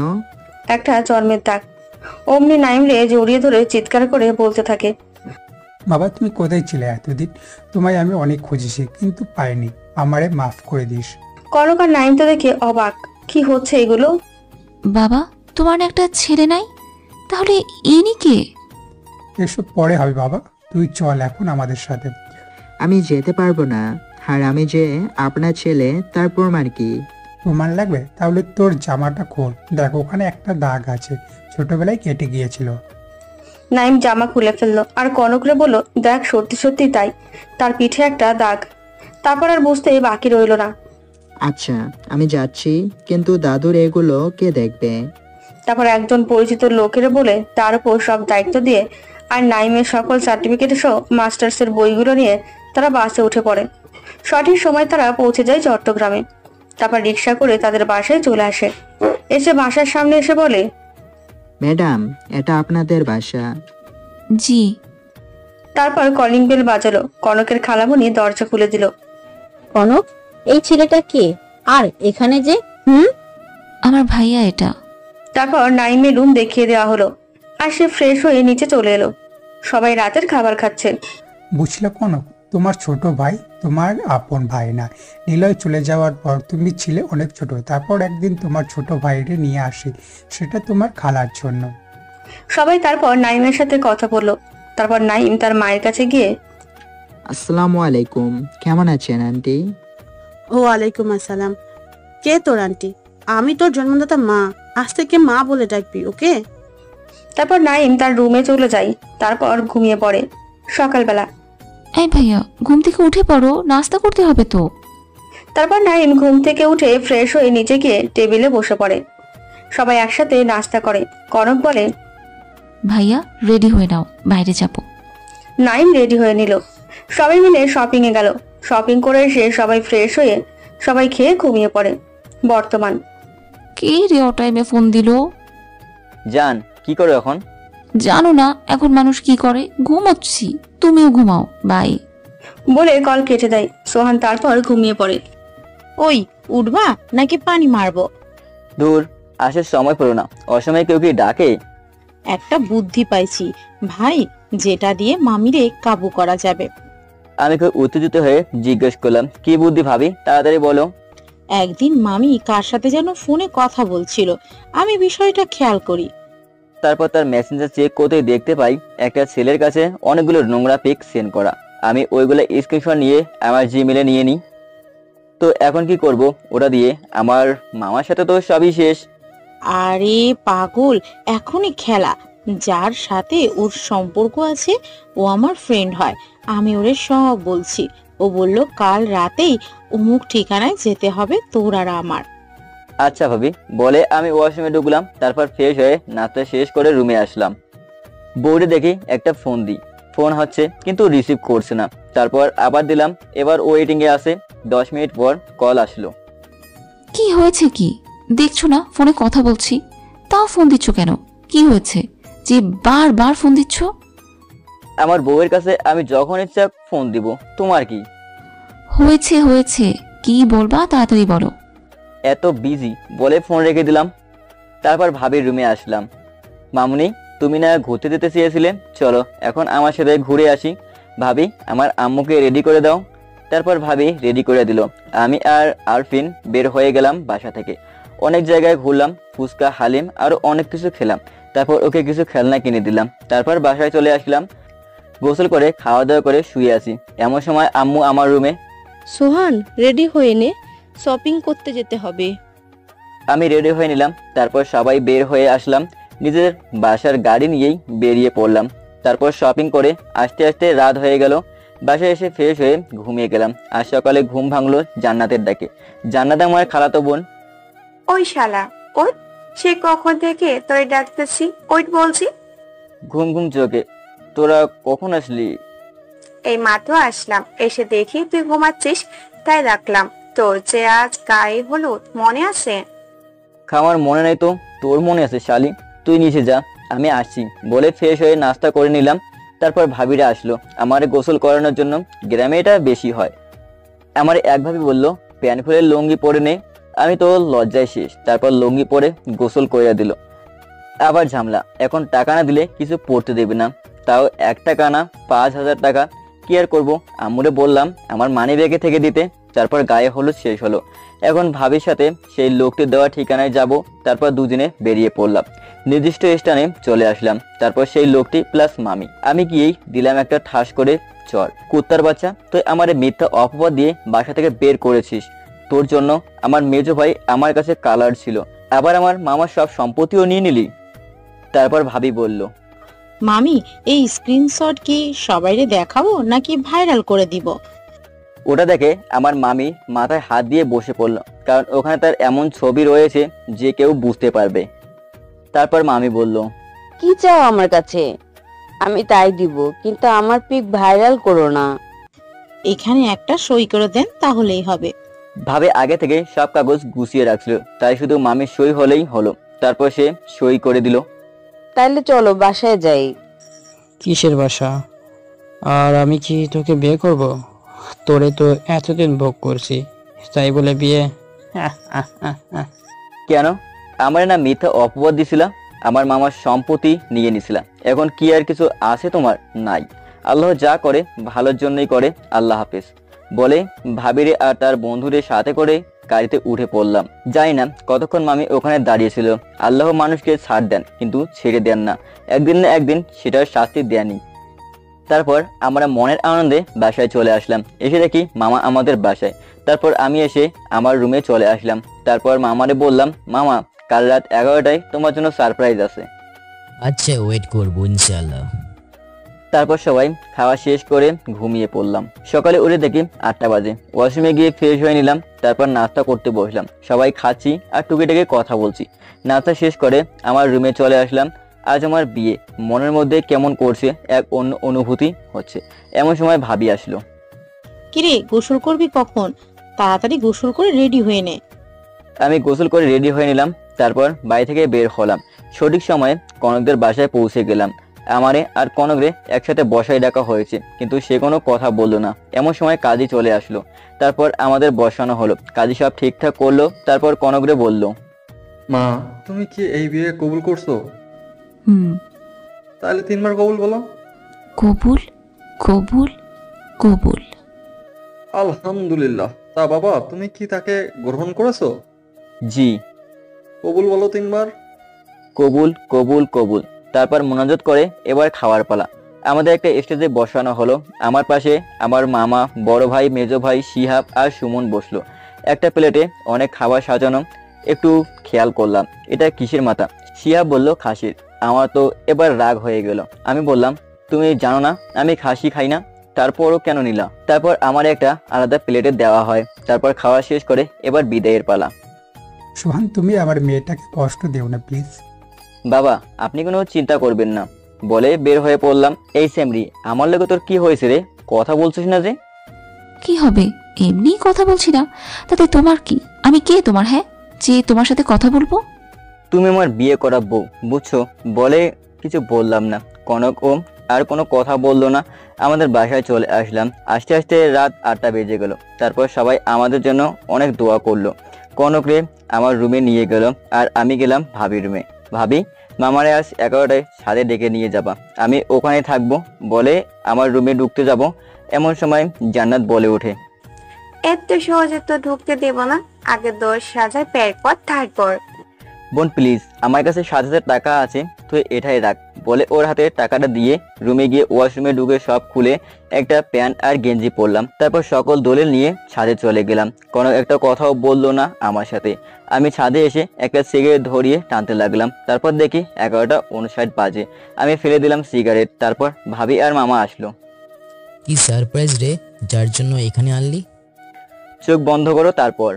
একটা জন্মের দাগ। অমনি নাইম রে জড়িয়ে ধরে চিৎকার করে বলতে থাকে, বাবা তুমি কোথায় ছিলে এতদিন? তোমায় আমি অনেক খুঁজেছি কিন্তু পাইনি, আমারে মাফ করে দিস। কনক আর নাইম তো দেখে অবাক, কি হচ্ছে এগুলো? বাবা, তোমার একটা ছেলে নাই? তাহলে ইনি কে? এসব পরে হবে বাবা, তুই চল এখন আমাদের সাথে। আমি যেতে পারবো না। আর আমি যে আপনার ছেলে তার প্রমাণ কি? প্রমাণ লাগবে? তাহলে তোর জামাটা খোল, দেখ ওখানে একটা দাগ আছে, ছোটবেলায় কেটে গিয়েছিল। নাইম জামা খুলে ফেললো আর কনকরে বলল, দেখ সত্যি সত্যি তাই, তার পিঠে একটা দাগ। তারপর আর বুঝতে বাকি রইল না। আচ্ছা আমি যাচ্ছি, কিন্তু দাদুর এগুলো কে দেখবে? তারপর একজন পরিচিত লোকের বলে তার উপর সব দায়িত্ব দিয়ে আর নাইমের সকল সার্টিফিকেট সহ মাস্টার্সের বইগুলো নিয়ে তারা বাসে উঠে পড়ে। সঠিক সময় তারা পৌঁছে যায় চট্টগ্রামে। তারপর রিক্সা করে তাদের বাসায় চলে আসে। এসে বাসার সামনে এসে বলে, ম্যাডাম, এটা আপনাদের বাসা? জি। তারপর কলিং বেল বাজালো। কনকের খালামণি দরজা খুলে দিল। কনক, এই ছেলেটা কে? আর এখানে যে? আমার ভাইয়া এটা। তারপর নাইমের রুম দেখিয়ে দেওয়া হলো আর সে ফ্রেশ হয়ে নিচে চলে এলো। সবাই রাতের খাবার খাচ্ছে। বুঝলে কনক, তোমার ছোট ভাই তোমার আপন ভাই না। নিলয় চলে যাওয়ার পর তুমি ছিলে অনেক ছোট। তারপর একদিন তোমার ছোট ভাইরে নিয়ে আসে, সেটা তোমার খালার জন্য। সবাই তারপর নাইমের সাথে কথা বললো। তারপর নাইম তার মায়ের কাছে গিয়ে, আসসালামু আলাইকুম, কেমন আছেন আন্টি? ওয়ালাইকুম আসসালাম। কে তোর আন্টি? আমি তোর জন্মদাতা মা, আজ থেকে মা বলে ডাকবি, ওকে? তারপর নাইম তার রুমে চলে যায়। তারপর ঘুমিয়ে পড়ে। সকালবেলা, এই ভাইয়া, ঘুম থেকে উঠে পড়ো, নাস্তা করতে হবে তো। তারপর নাইম ঘুম থেকে উঠে ফ্রেশ হয়ে নিচে গিয়ে টেবিলে বসে পড়ে। সবাই একসাথে নাস্তা করে। কনক বলে, ভাইয়া রেডি হয়ে নাও, বাইরে যাব। নাইম রেডি হয়ে নিল। সবাই মিলে শপিং এ গেল। শপিং করে এসে সবাই ফ্রেশ হয়ে সবাই খেয়ে ঘুমিয়ে পড়ে। বর্তমান, কে রে ও টাইমে ফোন দিল? জান, কি করো এখন? জানো না এখন মানুষ কি করে? ঘুমোচ্ছি, তুমিও ঘুমাও, বাই বলে কল কেটে দেয়। সোহান তারপর ঘুমিয়ে পড়ে। ওই উঠবা নাকি পানি মারবো? দূর, আসার সময় পড়ো না, অসময়ে কেউ কি ডাকে? একটা বুদ্ধি পাইছি ভাই, যেটা দিয়ে মামিরে কাবু করা যাবে। আমি খুব উত্তেজিত হয়ে জিজ্ঞেস করলাম, কি বুদ্ধি ভাবি, তাড়াতাড়ি বলো। একদিন মামি কার সাথে যেন ফোনে কথা বলছিল, আমি বিষয়টা খেয়াল করি। তারপর তার মেসেঞ্জার চেক করতে দেখতে পাই একটা ছেলের কাছে অনেকগুলো নোংরা পিক সেন্ড করা। আমি ওইগুলো স্ক্রিনশট নিয়ে আমার জিমেলে নিয়ে নিই। তো এখন কি করব ওটা দিয়ে? আমার মামার সাথে তো সবই শেষ। আরে পাগল, এখনই খেলা। যার সাথে ওর সম্পর্ক আছে ও আমার ফ্রেন্ড হয়, আমি ওরে সব বলছি। ও বলল কাল রাতেই অমুক ঠিকানায় যেতে হবে তোর আর আমার। আচ্ছা ভাবি বলে আমি ওয়াশরুমে ঢুকলাম, তারপর ফ্রেশ হয়ে নাস্তা শেষ করে রুমে আসলাম। বোর্ডে দেখি একটা ফোন দিই, ফোন হচ্ছে কিন্তু রিসিভ করছে না। তারপর আবার দিলাম, এবার ওয়েটিং এ আছে। 10 মিনিট পর কল আসলো। কি হয়েছে? কি দেখছো না ফোনে কথা বলছি, তাও ফোন দিচ্ছ কেন? কি হয়েছে যে বারবার ফোন দিচ্ছ? আমার বউয়ের কাছে আমি যখন ইচ্ছা ফোন দিব, তোমার কি হয়েছে? হয়েছে কি বলবা তাড়াতাড়ি বলো। এত বিজি বলে ফোন রেখে দিলাম। তারপর ভাবির রুমে আসলাম। মামুনি তুমি না ঘুরতে যেতে চেয়েছিলে, চলো এখন আমার সাথে ঘুরে আসি। ভাবি আমার আম্মুকে রেডি করে দাও। তারপর ভাবি রেডি করে দিল। আমি আর আরফিন বের হয়ে গেলাম বাসা থেকে। অনেক জায়গায় ঘুরলাম, ফুচকা, হালিম আরো অনেক কিছু খেলাম। তারপর ওকে কিছু খেলনা কিনে দিলাম। তারপর বাসায় চলে আসলাম। গোসল করে খাওয়া দাওয়া করে শুয়ে আছি। এমন সময় আম্মু আমার রুমে। সোহান রেডি হয়ে নে, শপিং করতে যেতে হবে। আমি রেডি হয়ে নিলাম। তারপর সবাই বের হয়ে আসলাম। নিজের বাসার গাড়ি নিয়েই বেরিয়ে পড়লাম। তারপর শপিং করে আস্তে আস্তে রাত হয়ে গেল। বাসায় এসে ফ্রেশ হয়ে ঘুমিয়ে গেলাম। আর সকালে ঘুম ভাঙলো জান্নাতের ডাকে। জান্নাত আমার খালাতো বোন। ওই শালা ওই, সে কখন থেকে তোরে ডাকতেছি, ওই বলছি। ঘুম ঘুম চোখে, তোরা কখন আসলি? এই মাত্র আসলাম, এসে দেখি তুই ঘুমাচ্ছিস, তাই ডাকলাম। তোর যে আজ গায়ে হলুদ মনে আছে? খাওয়ার মনে নেই তো, তোর মনে আছে শালি, তুই নিচে যা আমি আসছি বলে ফ্রেশ হয়ে নাস্তা করে নিলাম। তারপর ভাবিরা আসলো আমার গোসল করানোর জন্য। গ্রামে এটা বেশি হয়। আমার এক ভাবি বললো প্যান্ট খুলে লুঙ্গি পরে নে। আমি তো লজ্জায় শেষ। তারপর লুঙ্গি পরে গোসল করে দিল। আবার ঝামলা, এখন টাকা না দিলে কিছু পড়তে দেবে না, তাও 1 টাকা না 5000 টাকা। কি আর করবো, আম্মুরে বললাম আমার মানি ব্যাগে থেকে দিতে। তারপর গায়ে হলুদ শেষ হলো। এখন ভাবির সাথে সেই লোকটি দেওয়া ঠিকানায় যাব। তারপর দুজনে বেরিয়ে পড়লাম। নির্দিষ্ট স্থানে চলে আসলাম। তারপর সেই লোকটি প্লাস মামি। আমি গিয়েই দিলাম একটা ঠাস করে চর। কুত্তার বাচ্চা, তুই আমার মিথ্যা অপবাদ দিয়ে বাসা থেকে বের করেছিস। তোর জন্য আমার মেজো ভাই আমার কাছে কালার ছিল, আবার আমার মামার সব সম্পত্তিও নিয়ে নিলি। তারপর ভাবি বলল, মামি এই স্ক্রিনশট কি সবাইরে দেখাবো নাকি ভাইরাল করে দিব? ওটা দেখে আমার মামি মাথায় হাত দিয়ে বসে পড়লো, কারণ ওখানে তার এমন ছবি রয়েছে যে কেউ বুঝতে পারবে। তারপর মামি বলল, কি চাও আমার কাছে? আমি তাই দিব, কিন্তু আমার পিক ভাইরাল করো না। এখানে একটা সই করে দেন তাহলেই হবে। ভাবে আগে থেকে সব কাগজ গুছিয়ে রাখছিল, তাই শুধু মামির সই হলেই হলো। তারপর সে সই করে দিল। তাইলে চলো বাসায় যাই। কিসের বাসা? আর আমি কি তোকে বিয়ে করব? তোরে তো এতদিন ভোগ করছি, তাই বলে বিয়ে? কেন? আমার না মিথ্যা অপবাদ দিছিলা, আমার মামার সম্পত্তি নিয়ে নিছিলা। এখন কি আর কিছু আছে তোমার? নাই। আল্লাহ যা করে ভালোর জন্যই করে। আল্লাহ হাফেজ বলে ভাবিরে আর তার বন্ধুদের সাথে করে গাড়িতে উঠে পড়লাম। জানি না কতক্ষণ মামি ওখানে দাঁড়িয়েছিল। আল্লাহ মানুষকে ছাড় দেন কিন্তু ছেড়ে দেন না, একদিন না একদিন সেটার শাস্তি দেয়নি। তারপর আমরা মনের আনন্দে বাসায় চলে আসলাম। এসে দেখি মামা আমাদের বাসায়। তারপর আমি এসে আমার রুমে চলে আসলাম। তারপর মামারে বললাম, মামা কাল রাত 11টায় তোমার জন্য সারপ্রাইজ আছে। আচ্ছা ওয়েট করবো ইনশাআল্লাহ। তারপর সবাই খাওয়া শেষ করে ঘুমিয়ে পড়লাম। সকালে উঠে দেখি 8টা বাজে। ওয়াশরুমে গিয়ে ফ্রেশ হয়ে নিলাম। তারপর নাস্তা করতে বসলাম। সবাই খাচ্ছি আর টুকিটাকি কথা বলছি। নাস্তা শেষ করে আমার রুমে চলে আসলাম। আজ আমার বিয়ে, মনের মধ্যে কেমন করছে, এক অন্য অনুভূতি হচ্ছে। এমন সময় ভাবি আসলো। কিরে গোসল করবি কখন? তাড়াতাড়ি গোসল করে রেডি হয়ে নে। আমি গোসল করে রেডি হয়ে নিলাম। তারপর বাড়ি থেকে বের হলাম। সঠিক সময়ে কনকদের বাসায় পৌঁছে গেলাম। আমারে আর কনকরে একসাথে বসায় ডাকা হয়েছে, কিন্তু সে কোনো কথা বললো না। এমন সময় কাজী চলে আসলো। তারপর আমাদের বসানো হলো। কাজী সব ঠিকঠাক করলো। তারপর কনকরে বলল, মা তুমি কি এই বিয়ে কবুল করছো? তাহলে 3 বার কবুল বলো। কবুল কবুল কবুল। আলহামদুলিল্লাহ। তা বাবা তুমি কি তাকে গ্রহণ করেছো? জি। কবুল বলো 3 বার। কবুল কবুল কবুল। তারপর মোনাজাত করে এবার খাওয়ার পালা। আমাদের একটা স্টেজে বসানো হলো। আমার পাশে আমার মামা, বড় ভাই, মেজো ভাই, শিহাব আর সুমন বসলো। একটা প্লেটে অনেক খাবার সাজানো। একটু খেয়াল করলাম এটা কিসের মাথা। শিহাব বলল খাসির। আমার তো এবার রাগ হয়ে গেল। আমি বললাম, তুমি জানো না আমি খাসি খাই না? তারপরও কেন নিলা? তারপর আমার একটা আলাদা প্লেটে দেওয়া হয়। তারপর খাওয়া শেষ করে এবার বিদায়ের পালা। সোহান, তুমি আমার মেয়েটাকে কষ্ট দিও না প্লিজ। বাবা, আপনি কোনো চিন্তা করবেন না বলে বের হয়ে পড়লাম। এই সেমরি, আমার লোকে তোর কি হয়েছে রে? কথা বলছিস না যে? কি হবে, এমনি কথা বলছি না, তাতে তোমার কি? আমি কে তোমার, হ্যাঁ, যে তোমার সাথে কথা বলবো? তুমি আমার বিয়ে করা বউ, বুঝছো? বলে কিছু বললাম না। কনক ও আর কোনো কথা বললো না। আমাদের বাসায় চলে আসলাম। আস্তে আস্তে রাত 8টা বেজে গেল। তারপর সবাই আমাদের জন্য অনেক দোয়া করলো। কনক রে আমার রুমে নিয়ে গেল আর আমি গেলাম ভাবির রুমে। ভাবি, মামারে আজ 11টায় ছাদে ডেকে নিয়ে যাবা, আমি ওখানে থাকবো বলে আমার রুমে ঢুকতে যাব। এমন সময় জান্নাত বলে ওঠে, এত সহজে তো ঢুকতে দেব না, আগে 10,000 বের কর তারপর। বোন প্লিজ, আমার কাছে 7,000 টাকা আছে, তুই এটাই রাখ বলে ওর হাতে টাকাটা দিয়ে রুমে গিয়ে ওয়াশরুমে ঢুকে সব খুলে একটা প্যান্ট আর গেঞ্জি পরলাম। তারপর সকল দলিল নিয়ে ছাদে চলে গেলাম। কোনো একটা কথাও বললো না আমার সাথে। আমি ছাদে এসে একটা সিগারেট ধরিয়ে টানতে লাগলাম। তারপর দেখি 11:59 বাজে। আমি ফেলে দিলাম সিগারেট। তারপর ভাবি আর মামা আসলো। কি সারপ্রাইজ রে, যার জন্য এখানে আনলি? চোখ বন্ধ করো। তারপর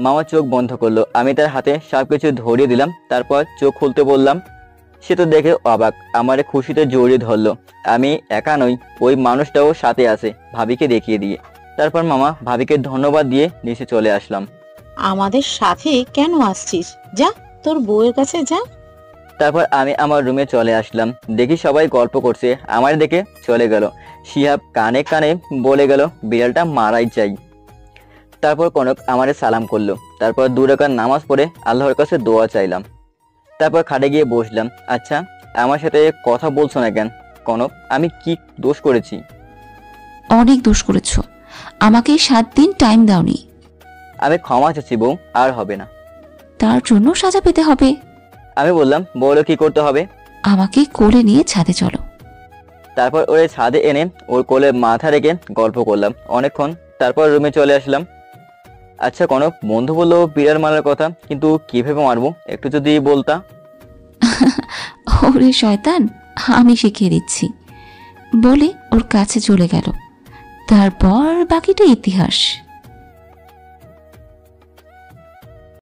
মামা চোখ বন্ধ করলো। আমি তার হাতে সবকিছু ধরিয়ে দিলাম। তারপর চোখ খুলতে বললাম। সে তো দেখে অবাক, আমারে খুশিতে জড়িয়ে ধরলো। আমি একা নই, ওই মানুষটাও সাথে আছে, ভাবিকে দেখিয়ে দিয়ে। তারপর মামা ভাবিকে ধন্যবাদ দিয়ে নিচে চলে আসলাম। আমাদের সাথে কেন আসছিস? যা তোর বউয়ের কাছে যা। তারপর আমি আমার রুমে চলে আসলাম। দেখি সবাই গল্প করছে, আমার দেখে চলে গেল। শিহাব কানে কানে বলে গেল বিড়ালটা মারাই চাই। তারপর কনক আমারে সালাম করলো। তারপর 2 রাকাত নামাজ পড়ে আল্লাহর কাছে দোয়া চাইলাম। তারপর খাটে গিয়ে বসলাম। আচ্ছা, আমার সাথে কথা বলছো না কেন কনক? আমি কি দোষ করেছি? অনেক দোষ করেছো, আমাকে 7 দিন টাইম দাওনি। আমি ক্ষমা চাচ্ছি বউ, আর হবে না। তার জন্য সাজা পেতে হবে। আমি বললাম, বলো কি করতে হবে? আমাকে কোলে নিয়ে ছাদে চলো। তারপর ওরে ছাদে এনে ওর কোলে মাথা রেখে গল্প করলাম অনেকক্ষণ। তারপর রুমে চলে আসলাম। আচ্ছা কনক, বন্ধু বললো বিড়াল মারার কথা, কিন্তু কিভাবে মারবো একটু যদি বলতা। ওরে শয়তান, আমি শিখিয়ে দিচ্ছি বলে ওর কাছে চলে গেল। তারপর বাকিটা ইতিহাস।